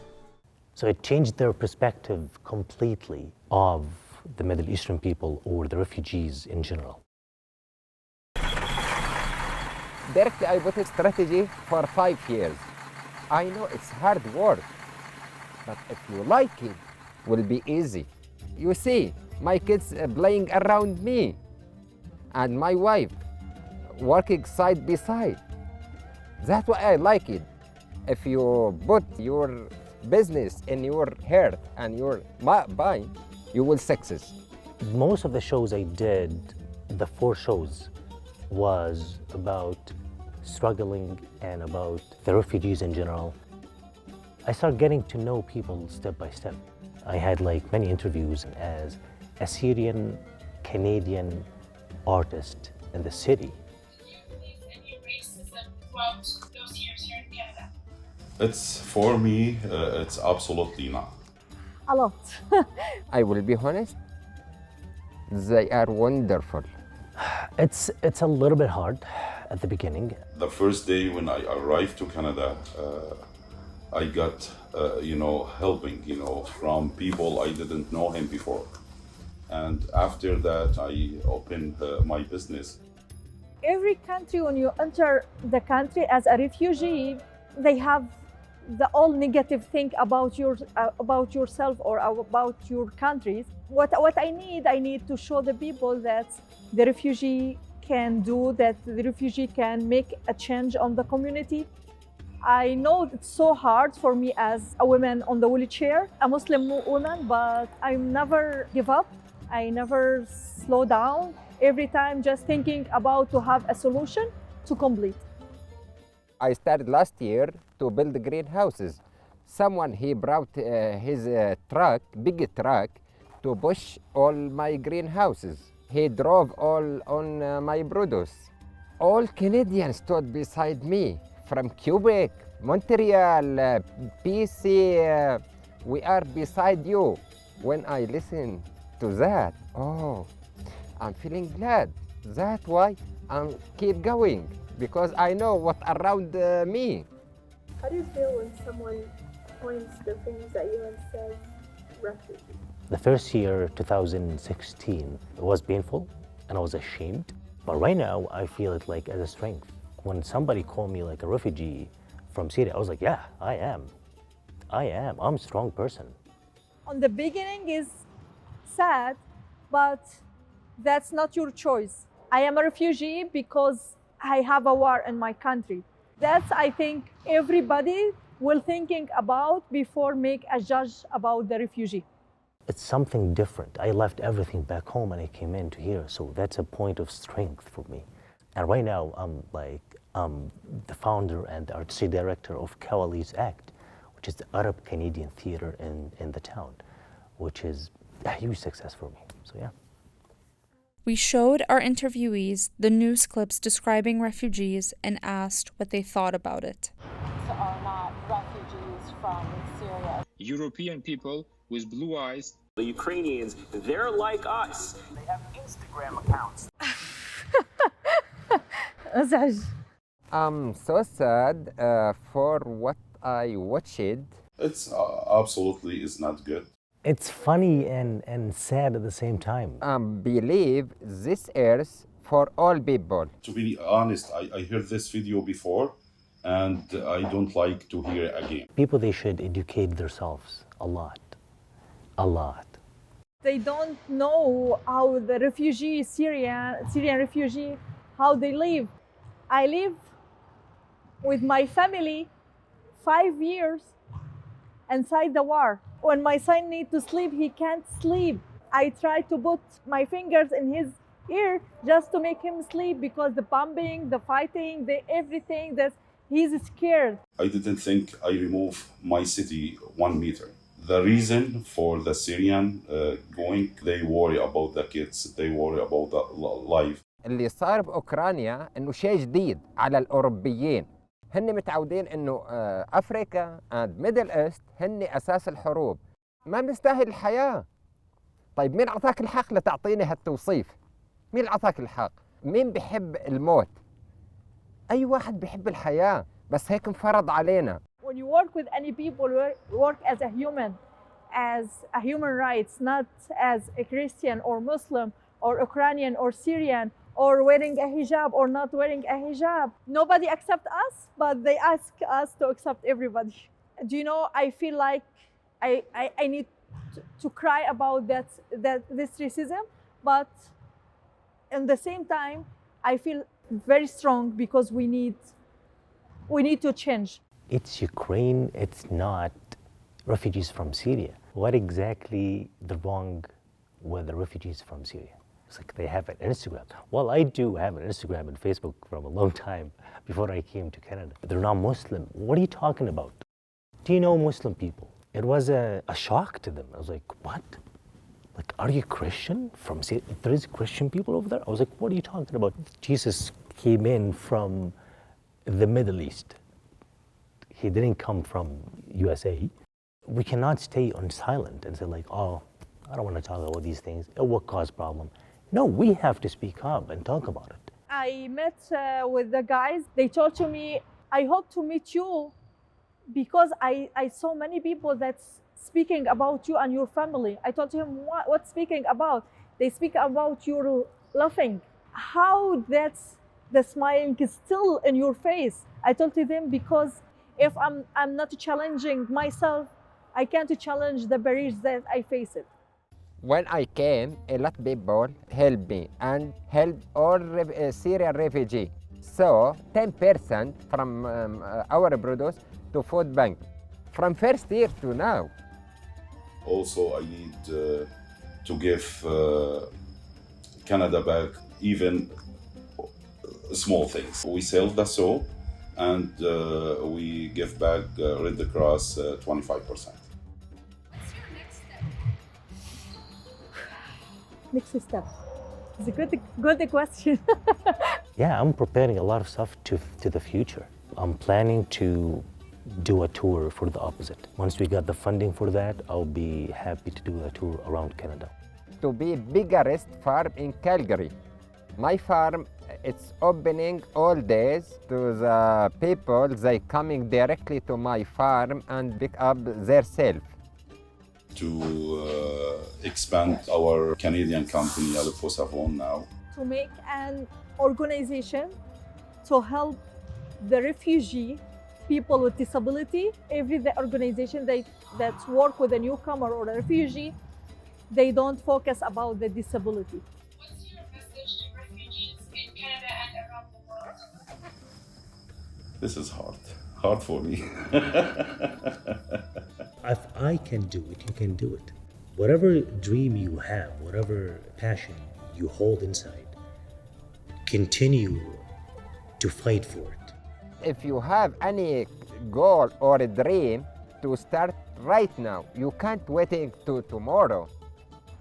So it changed their perspective completely of the Middle Eastern people or the refugees in general. Directly, I put a strategy for 5 years. I know it's hard work, but if you like it, will be easy. You see, my kids playing around me, and my wife working side by side. That's why I like it. If you put your business in your heart and your mind, you will success. Most of the shows I did, the 4 shows, was about struggling and about the refugees in general. I started getting to know people step by step. I had like many interviews as a Syrian Canadian artist in the city. Any racism throughout those years here in Canada? It's for me, it's absolutely not. A lot. I will be honest, they are wonderful. It's a little bit hard at the beginning. The first day when I arrived to Canada, I got, helping, from people I didn't know him before. And after that, I opened my business. Every country, when you enter the country as a refugee, they have the all negative thing about yourself or about your countries. What I need to show the people that the refugee can do, that the refugee can make a change on the community. I know it's so hard for me as a woman on the wheelchair, a Muslim woman, but I never give up. I never slow down. Every time just thinking about to have a solution to complete. I started last year to build greenhouses. Someone, he brought his big truck, to push all my greenhouses. He drove all on my produce. All Canadians stood beside me, from Quebec, Montreal, BC. We are beside you. When I listen to that, I'm feeling glad. That's why I'm keep going, because I know what around me. How do you feel when someone points their fingers at you and says, refugee? The first year, 2016, it was painful and I was ashamed. But right now, I feel it like as a strength. When somebody called me like a refugee from Syria, I was like, yeah, I am. I'm a strong person. On the beginning is sad, but that's not your choice. I am a refugee because I have a war in my country. That's, I think, everybody will thinking about before make a judge about the refugee. It's something different. I left everything back home and I came into here, so that's a point of strength for me. And right now, I'm the founder and artistic director of Kawali's Act, which is the Arab Canadian theater in the town, which is a huge success for me, so yeah. We showed our interviewees the news clips describing refugees and asked what they thought about it. Are not refugees from Syria. European people with blue eyes. The Ukrainians, they're like us. They have Instagram accounts. I'm so sad for what I watched. It's absolutely is not good. It's funny and sad at the same time. Believe this earth for all people. To be honest, I heard this video before and I don't like to hear it again. People, they should educate themselves a lot. They don't know how the refugee, Syrian refugee, how they live. I live with my family 5 years inside the war. When my son needs to sleep, he can't sleep. I try to put my fingers in his ear just to make him sleep because the bombing, the fighting, everything, that he's scared. I didn't think I removed my city 1 meter. The reason for the Syrian going, they worry about the kids, they worry about the life. اللي صار بأوكرانيا إنه شيء جديد على الأوروبيين. هن متعودين إنه أفريقيا and Middle East هن أساس الحروب. ما بنستاهل الحياة. طيب مين أعطاك الحق لتعطيني هالتوصيف؟ مين أعطاك الحق؟ مين بيحب الموت؟ أي واحد بيحب الحياة، بس هيك انفرض علينا. When you work with any people, work as a human rights, not as a Christian or Muslim or Ukrainian or Syrian or wearing a hijab or not wearing a hijab. Nobody accepts us, but they ask us to accept everybody. Do you know, I feel like I need to cry about this racism, but at the same time, I feel very strong because we need to change. It's Ukraine, it's not refugees from Syria. What exactly the wrong with the refugees from Syria? It's like they have an Instagram. Well, I do have an Instagram and Facebook from a long time before I came to Canada. They're not Muslim. What are you talking about? Do you know Muslim people? It was a shock to them. I was like, what? Like, are you Christian from Syria? There is Christian people over there? I was like, what are you talking about? Jesus came in from the Middle East. He didn't come from USA. We cannot stay on silent and say like, oh, I don't want to talk about these things. It will cause problem. No, we have to speak up and talk about it. I met with the guys. They told to me, I hope to meet you because I saw many people that's speaking about you and your family. I told him, what speaking about? They speak about your laughing. How that's the smiling is still in your face. I told them because if I'm not challenging myself, I can't challenge the barriers that I face it. When I came, a lot of people helped me and helped all Syrian refugees. So 10% from our produce to food bank, from first year to now. Also, I need to give Canada back even small things. We sell the soap and we give back Red Cross 25%. Next step. It's a good question. Yeah, I'm preparing a lot of stuff to the future. I'm planning to do a tour for the opposite. Once we got the funding for that, I'll be happy to do a tour around Canada. To be biggest farm in Calgary. My farm, it's opening all days to the people. They coming directly to my farm and pick up their self. To expand our Canadian company, Alipo Savon now. To make an organization to help the refugee people with disability. Every organization that work with a newcomer or a refugee, they don't focus about the disability. What's your message to refugees in Canada and around the world? This is hard for me. If I can do it, you can do it. Whatever dream you have, whatever passion you hold inside, continue to fight for it. If you have any goal or a dream, to start right now. You can't waiting to tomorrow.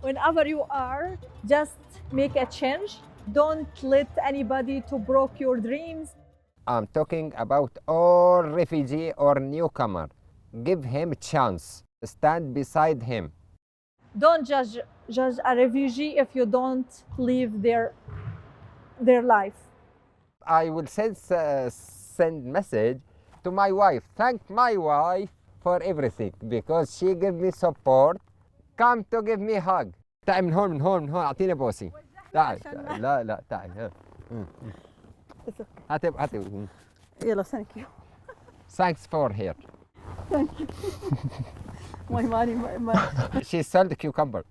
Whenever you are, just make a change. Don't let anybody to break your dreams. I'm talking about all refugee or newcomer. Give him a chance. Stand beside him. Don't judge a refugee if you don't live their life. I will send message to my wife. Thank my wife for everything because she give me support. Come to give me hug. تعي من هون أعطيني بوسي. تعي لا تعي. هاتي. يلا thank you. Thanks for here. Thank you. My money. She sold the cucumber.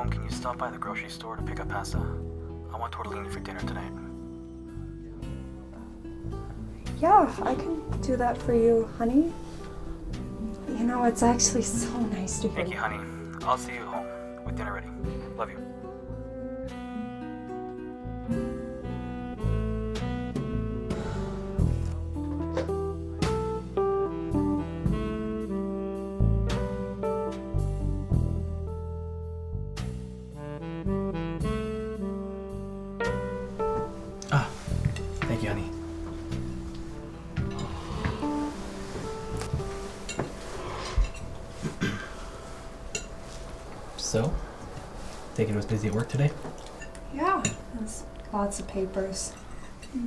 home, can you stop by the grocery store to pick up pasta? I want tortellini for dinner tonight. Yeah, I can do that for you, honey. You know, it's actually so nice to hear. Thank you, honey. I'll see you home with dinner ready. Love you. Thank you, honey. So, think it was busy at work today? Yeah, there's lots of papers.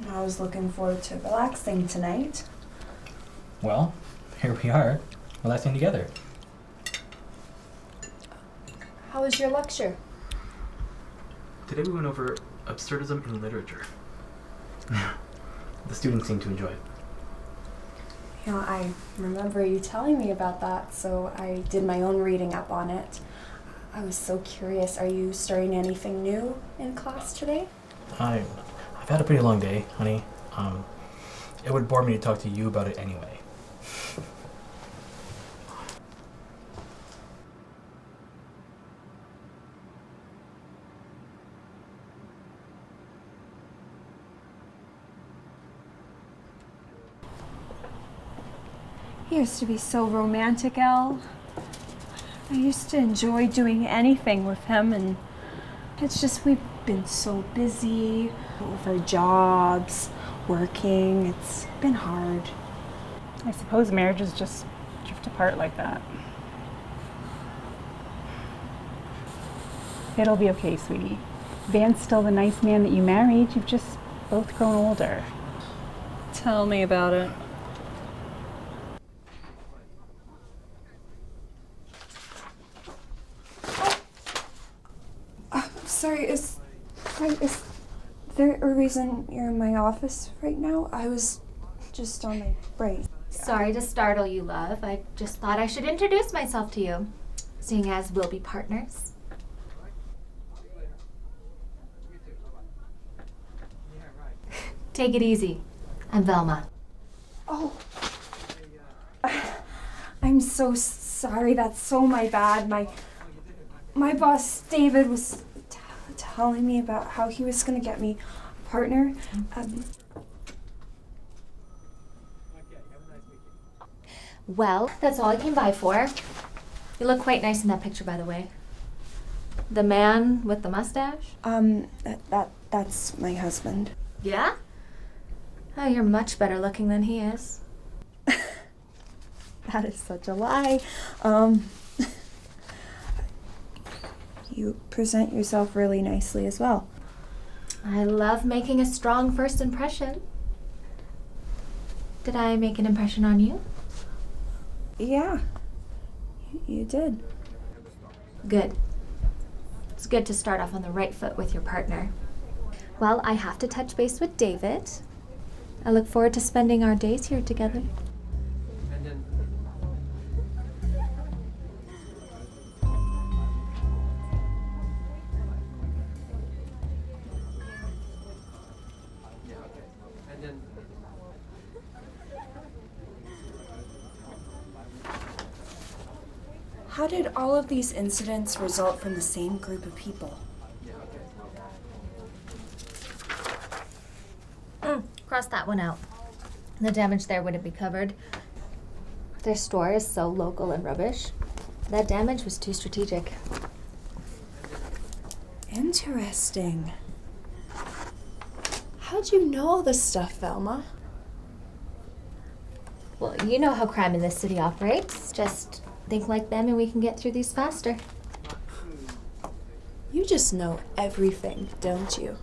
I was looking forward to relaxing tonight. Well, here we are, relaxing together. How was your lecture? Today we went over absurdism in literature. The students seemed to enjoy it. You know, I remember you telling me about that, so I did my own reading up on it. I was so curious. Are you starting anything new in class today? I've had a pretty long day, honey. It would bore me to talk to you about it anyway. He used to be so romantic, Elle. I used to enjoy doing anything with him, and it's just we've been so busy with our jobs, working. It's been hard. I suppose marriages just drift apart like that. It'll be okay, sweetie. Van's still the nice man that you married. You've just both grown older. Tell me about it. Sorry, is there a reason you're in my office right now? I was just on my break. Sorry to startle you, love. I just thought I should introduce myself to you, seeing as we'll be partners. Take it easy. I'm Velma. Oh, I'm so sorry. That's so my bad. My boss, David, was telling me about how he was going to get me a partner. Well, that's all I came by for. You look quite nice in that picture, by the way. The man with the mustache? That's my husband. Yeah? Oh, you're much better looking than he is. That is such a lie. You present yourself really nicely as well. I love making a strong first impression. Did I make an impression on you? Yeah, you did. Good. It's good to start off on the right foot with your partner. Well, I have to touch base with David. I look forward to spending our days here together. How did all of these incidents result from the same group of people? Cross that one out. The damage there wouldn't be covered. Their store is so local and rubbish. That damage was too strategic. Interesting. How'd you know all this stuff, Velma? Well, you know how crime in this city operates. Just think like them and we can get through these faster. You just know everything, don't you?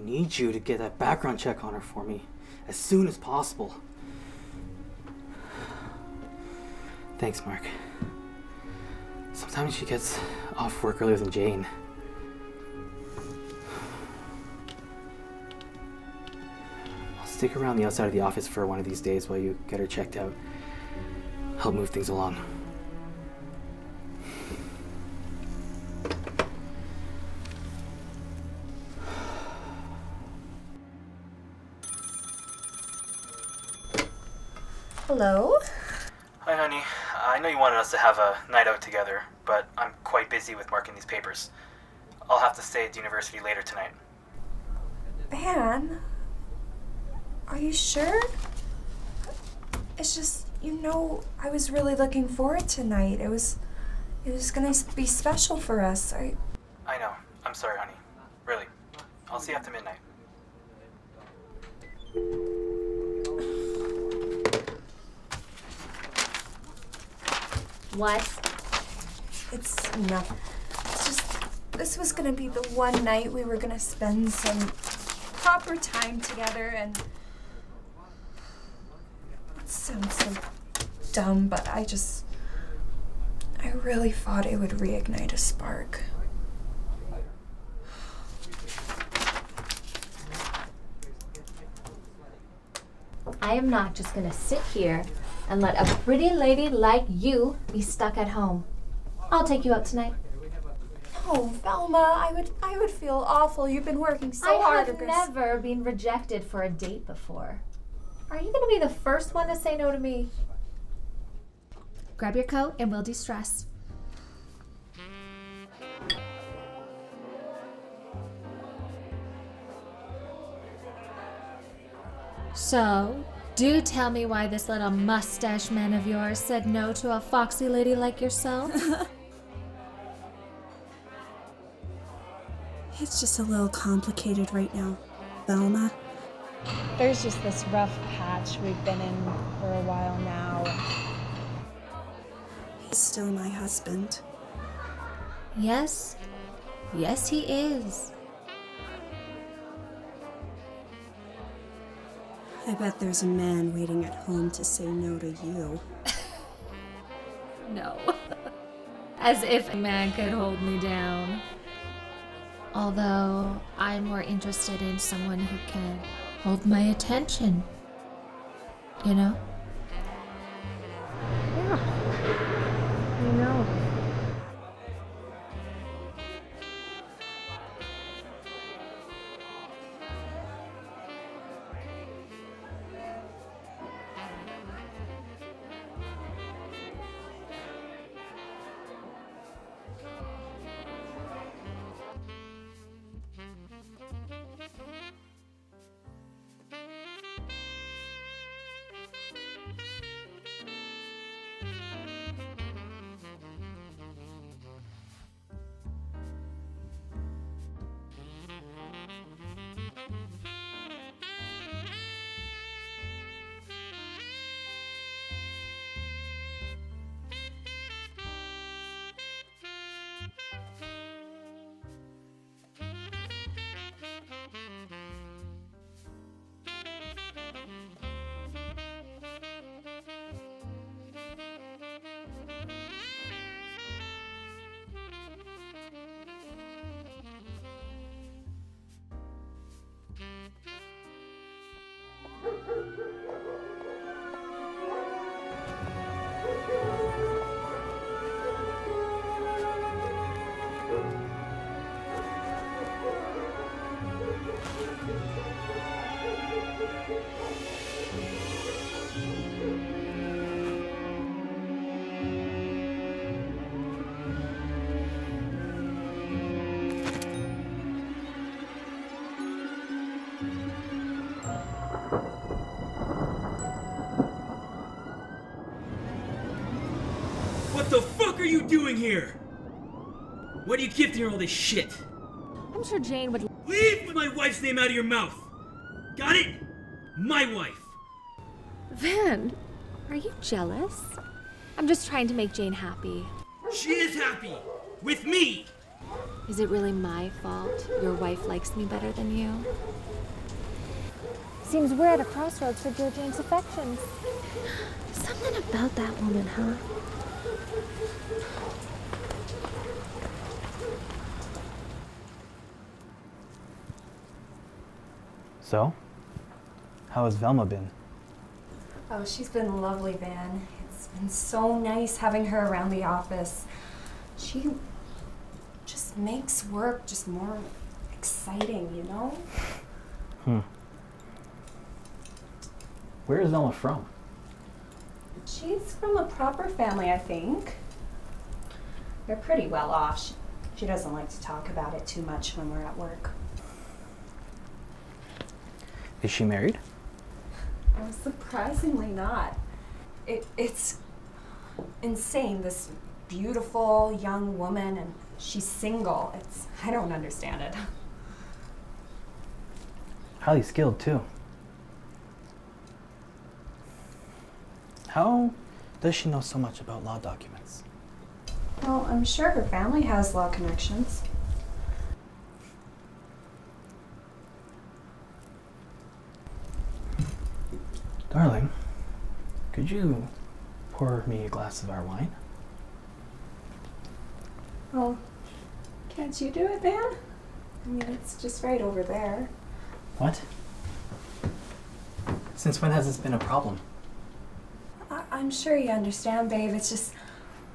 need you to get that background check on her for me as soon as possible. Thanks, Mark. Sometimes she gets off work earlier than Jane. I'll stick around the outside of the office for one of these days while you get her checked out. Help move things along. Hello? Hi, honey. I know you wanted us to have a night out together, but I'm quite busy with marking these papers. I'll have to stay at the university later tonight. Van? Are you sure? It's just, I was really looking forward to tonight. It was gonna be special for us. I know. I'm sorry, honey. Really. I'll see you after midnight. What? It's nothing. It's just, this was gonna be the one night we were gonna spend some proper time together, and it sounds so dumb, but I really thought it would reignite a spark. I am not just gonna sit here and let a pretty lady like you be stuck at home. I'll take you out tonight. Oh, Velma, I would feel awful. You've been working so hard. I have never been rejected for a date before. Are you gonna be the first one to say no to me? Grab your coat and we'll de-stress. So, do tell me why this little mustache man of yours said no to a foxy lady like yourself. It's just a little complicated right now, Velma. There's just this rough patch we've been in for a while now. He's still my husband. Yes. Yes, he is. I bet there's a man waiting at home to say no to you. No. As if a man could hold me down. Although, I'm more interested in someone who can hold my attention. You know? Yeah. You know. What the fuck are you doing here? Why do you keep doing all this shit? I'm sure Jane would... Leave my wife's name out of your mouth! Got it? My wife! Van, are you jealous? I'm just trying to make Jane happy. She is happy! With me! Is it really my fault your wife likes me better than you? Seems we're at a crossroads for Joe Jane's affections. Something about that woman, huh? So, how has Velma been? Oh, she's been lovely, Van. It's been so nice having her around the office. She just makes work just more exciting, you know? Where is Velma from? She's from a proper family, I think. They're pretty well off. She doesn't like to talk about it too much when we're at work. Is she married? Oh, surprisingly not. It's insane, this beautiful young woman, and she's single. I don't understand it. Highly skilled, too. How does she know so much about law documents? Well, I'm sure her family has law connections. Darling, could you pour me a glass of our wine? Well, can't you do it, Van? I mean, it's just right over there. What? Since when has this been a problem? I'm sure you understand, babe. It's just,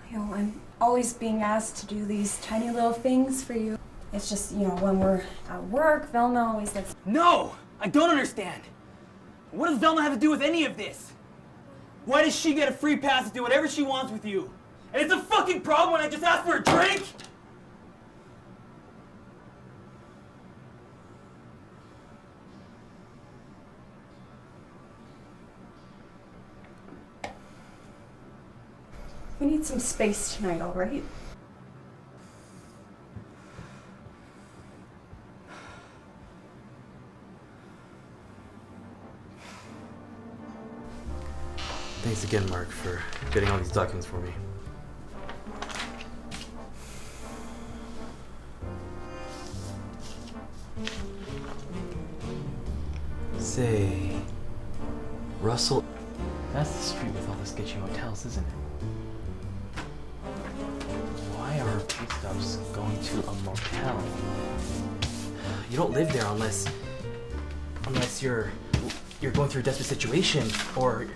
you know, I'm always being asked to do these tiny little things for you. It's just, you know, when we're at work, Velma always likes... No! I don't understand! What does Velma have to do with any of this? Why does she get a free pass to do whatever she wants with you? And it's a fucking problem when I just ask for a drink? We need some space tonight, all right? Thanks again, Mark, for getting all these documents for me. Say, Russell... That's the street with all the sketchy hotels, isn't it? Why are pay stubs going to a motel? You don't live there unless you're going through a desperate situation, or...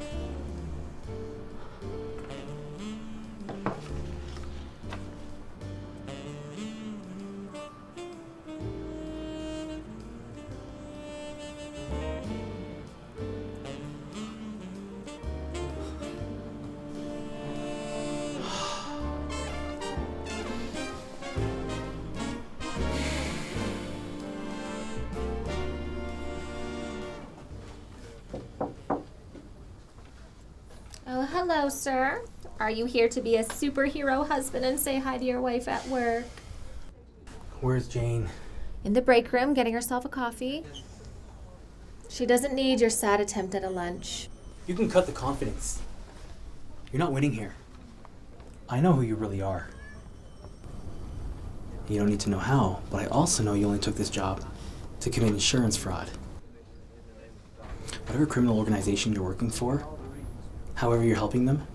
Oh, hello, sir. Are you here to be a superhero husband and say hi to your wife at work? Where's Jane? In the break room, getting herself a coffee. She doesn't need your sad attempt at a lunch. You can cut the confidence. You're not winning here. I know who you really are. You don't need to know how, but I also know you only took this job to commit insurance fraud. Whatever criminal organization you're working for, however you're helping them,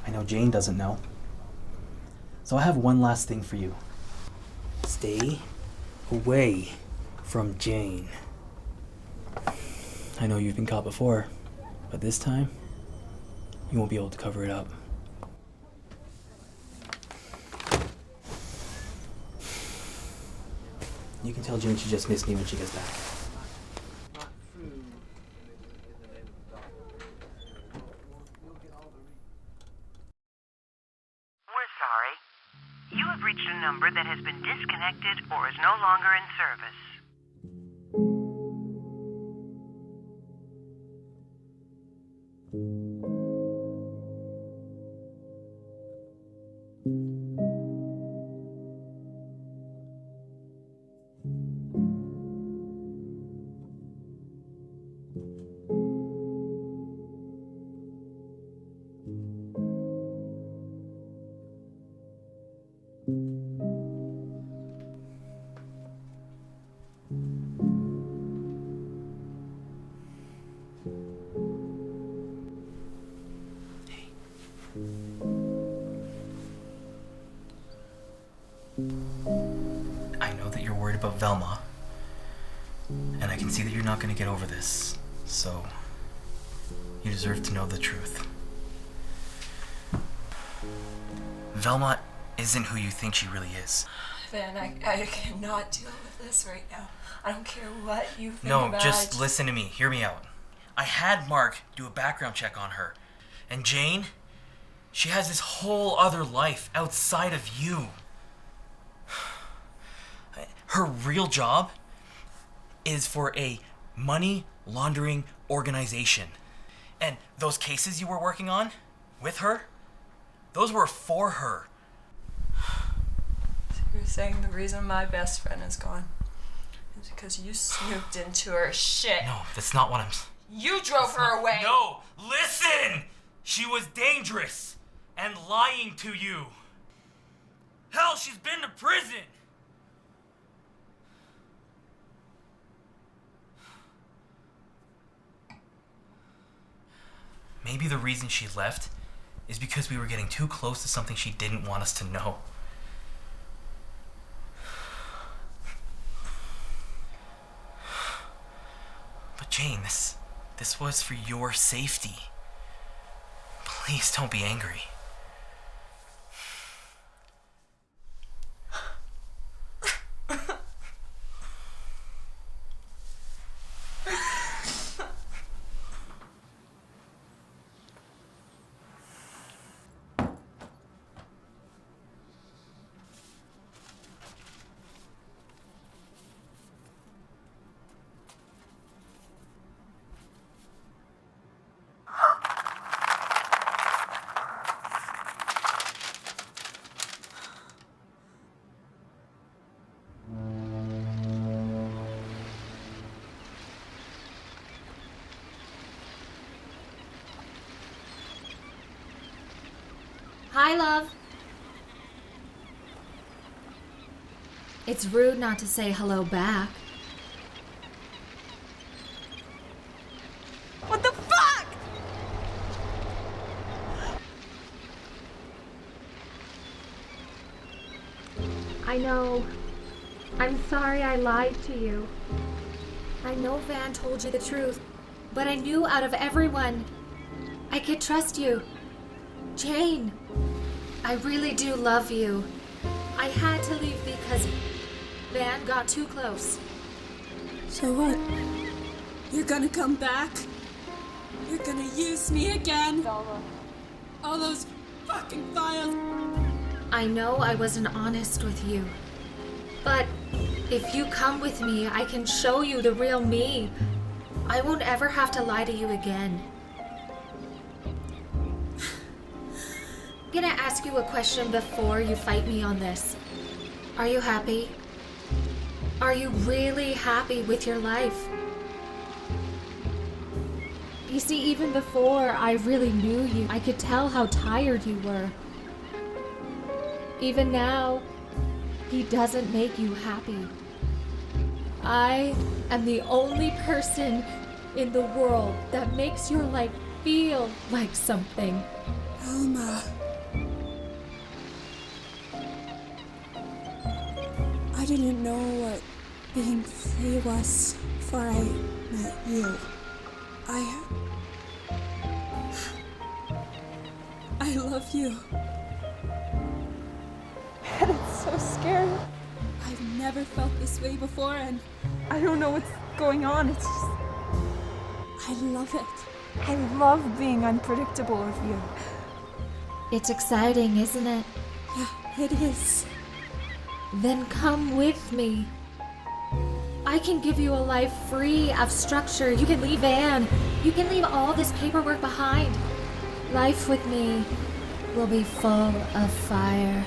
I know Jane doesn't know. So I have one last thing for you. Stay away from Jane. I know you've been caught before, but this time, you won't be able to cover it up. You can tell Jane she just missed me when she gets back. We're sorry. You have reached a number that has been disconnected or is no longer in service. about Velma, and I can see that you're not going to get over this, so you deserve to know the truth. Velma isn't who you think she really is. Van, I cannot deal with this right now. I don't care what you think No, about. just listen to me. Hear me out. I had Mark do a background check on her. And Jane, she has this whole other life outside of you. Her real job is for a money laundering organization. And those cases you were working on with her, those were for her. So you're saying the reason my best friend is gone is because you snooped into her shit. No, that's not what I'm... You drove her away. No, listen! She was dangerous and lying to you. Hell, she's been to prison. Maybe the reason she left is because we were getting too close to something she didn't want us to know. But Jane, this was for your safety. Please don't be angry. Hi, love. It's rude not to say hello back. What the fuck? I know. I'm sorry I lied to you. I know Van told you the truth, but I knew out of everyone, I could trust you. Jane, I really do love you. I had to leave because Van got too close. So what? You're gonna come back? You're gonna use me again? All those fucking files. I know I wasn't honest with you, but if you come with me, I can show you the real me. I won't ever have to lie to you again. I'm gonna ask you a question before you fight me on this. Are you happy? Are you really happy with your life? You see, even before I really knew you, I could tell how tired you were. Even now, he doesn't make you happy. I am the only person in the world that makes your life feel like something. Alma. I didn't know what being free was before I met you. I love you. And it's so scary. I've never felt this way before, and I don't know what's going on. It's just... I love it. I love being unpredictable with you. It's exciting, isn't it? Yeah, it is. Then come with me. I can give you a life free of structure. You can leave Anne. You can leave all this paperwork behind. Life with me will be full of fire.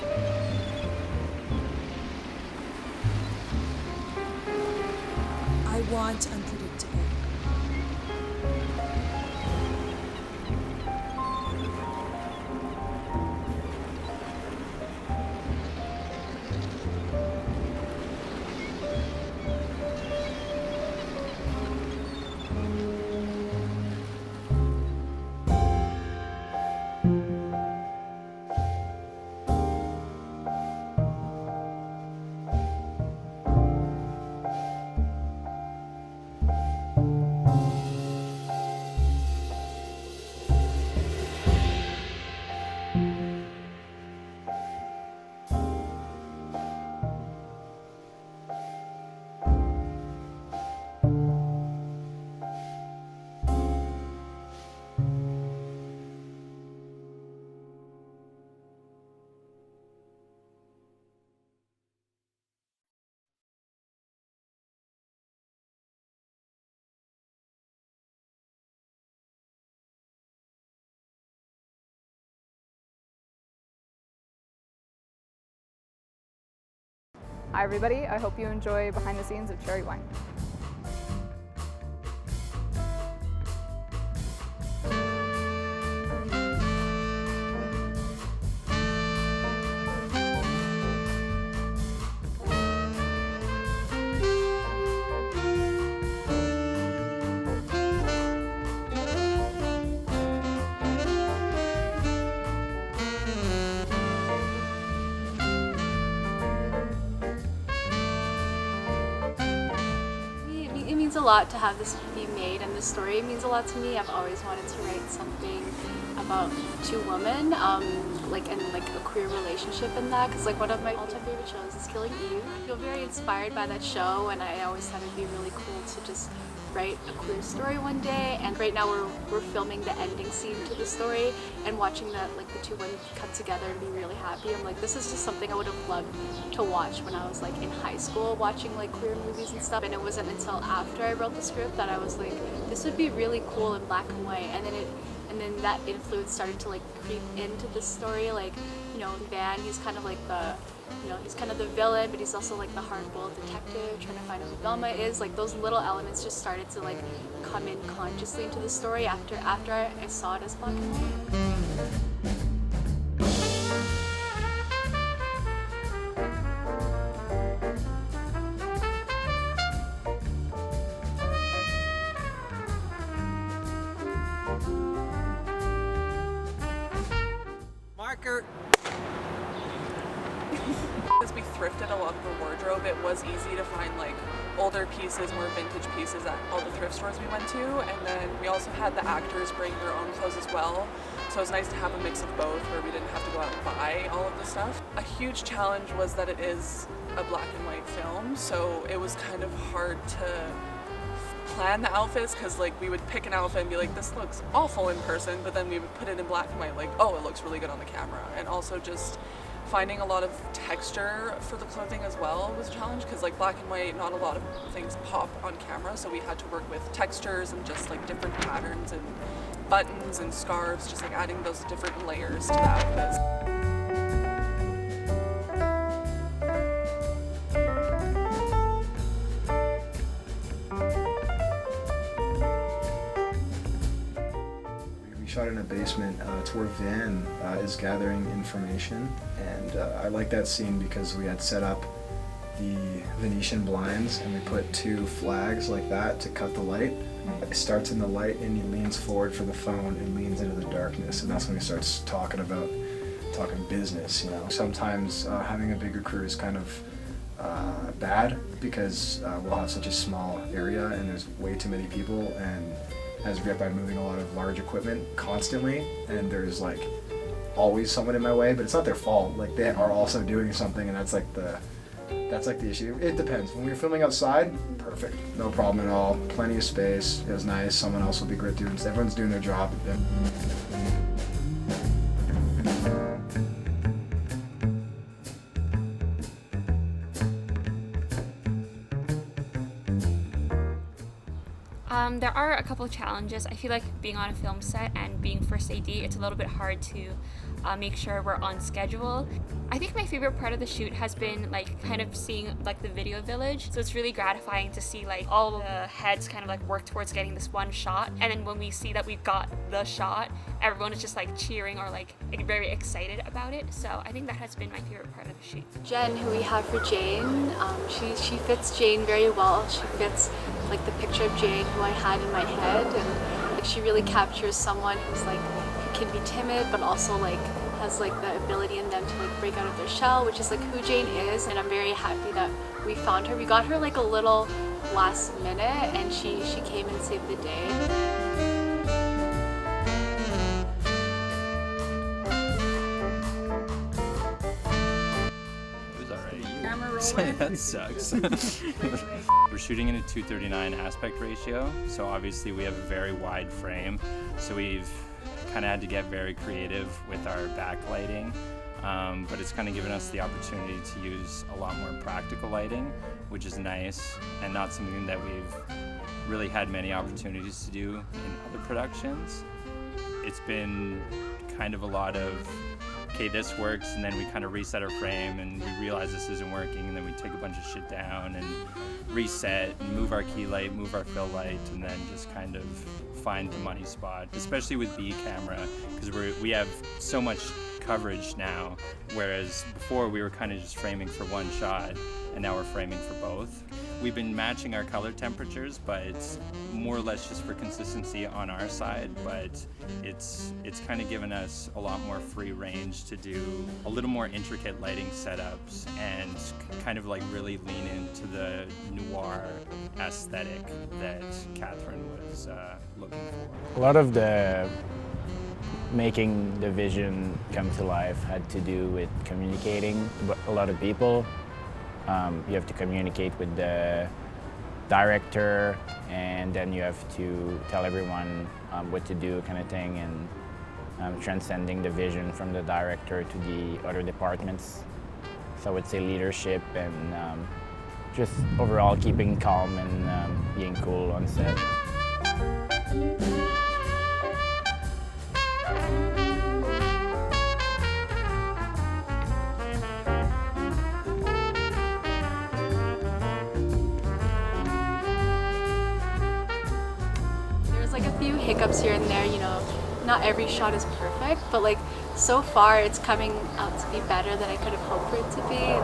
I want unpredictable. Hi everybody, I hope you enjoy behind the scenes of Cherry Wine. It means a lot to have this be made, and this story means a lot to me. I've always wanted to write something about two women, like a queer relationship in that, because like one of my all-time favorite shows is Killing Eve. I feel very inspired by that show, and I always thought it'd be really cool to just write a queer story one day. And right now we're filming the ending scene to the story, and watching that the two women come together and be really happy. I'm like, this is just something I would have loved to watch when I was like in high school, watching like queer movies and stuff. And it wasn't until after I wrote the script that I was like, this would be really cool in black and white. And then that influence started to like creep into the story. Like, you know, Van, he's kind of like he's kind of the villain, but he's also like the hard-boiled detective trying to find out who Velma is. Like those little elements just started to like come in consciously into the story after I saw it as black and white. Marker. As we thrifted a lot of the wardrobe, it was easy to find like older pieces, more vintage pieces at all the thrift stores we went to, and then we also had the actors bring their own clothes as well. So it was nice to have a mix of both where we didn't have to go out and buy all of the stuff. A huge challenge was that it is a black and white film, so it was kind of hard to plan the outfits, because like we would pick an outfit and be like, this looks awful in person, but then we would put it in black and white like, oh, it looks really good on the camera. And also just finding a lot of texture for the clothing as well was a challenge, because like black and white, not a lot of things pop on camera, so we had to work with textures and just like different patterns and buttons and scarves, just like adding those different layers to the outfits. Shot in a basement. It's where Van is gathering information, and I like that scene because we had set up the Venetian blinds and we put two flags like that to cut the light. It starts in the light and he leans forward for the phone and leans into the darkness, and that's when he starts talking business, you know. Sometimes having a bigger crew is kind of bad because we'll have such a small area and there's way too many people, and as a grip, I'm moving a lot of large equipment constantly, and there's like always someone in my way, but it's not their fault. Like they are also doing something, and that's like the issue. It depends. When we were filming outside, perfect, no problem at all. Plenty of space. It was nice. Someone else will be great doing. Everyone's doing their job. There are a couple of challenges. I feel like being on a film set and being first AD, it's a little bit hard to make sure we're on schedule. I think my favorite part of the shoot has been like kind of seeing like the video village. So it's really gratifying to see like all the heads kind of like work towards getting this one shot, and then when we see that we've got the shot, everyone is just like cheering or like very excited about it. So I think that has been my favorite part of the shoot. Jen, who we have for Jane, she fits Jane very well. She fits like the picture of Jane who I had in my head, and like she really captures someone who's like who can be timid but also like has like the ability in them to like break out of their shell, which is like who Jane is. And I'm very happy that we found her. We got her like a little last minute, and she came and saved the day. That sucks. We're shooting in a 2:39 aspect ratio, so obviously we have a very wide frame, so we've kind of had to get very creative with our backlighting, but it's kind of given us the opportunity to use a lot more practical lighting, which is nice and not something that we've really had many opportunities to do in other productions. It's been kind of a lot of okay, this works, and then we kind of reset our frame and we realize this isn't working, and then we take a bunch of shit down and reset and move our key light, move our fill light, and then just kind of find the money spot, especially with B camera, because we have so much coverage now, whereas before we were kind of just framing for one shot, and now we're framing for both. We've been matching our color temperatures, but it's more or less just for consistency on our side, but it's kind of given us a lot more free range to do a little more intricate lighting setups and kind of like really lean into the noir aesthetic that Catherine was looking for. A lot of the making the vision come to life had to do with communicating with a lot of people. You have to communicate with the director, and then you have to tell everyone what to do, kind of thing, and transcending the vision from the director to the other departments. So I would say leadership and just overall keeping calm and being cool on set. Few hiccups here and there, you know, not every shot is perfect, but like so far it's coming out to be better than I could have hoped for it to be. I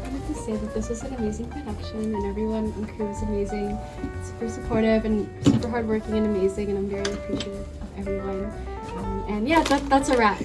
wanted to say that this was an amazing production and everyone on crew was amazing, super supportive and super hardworking and amazing, and I'm very appreciative of everyone. And yeah, that's a wrap.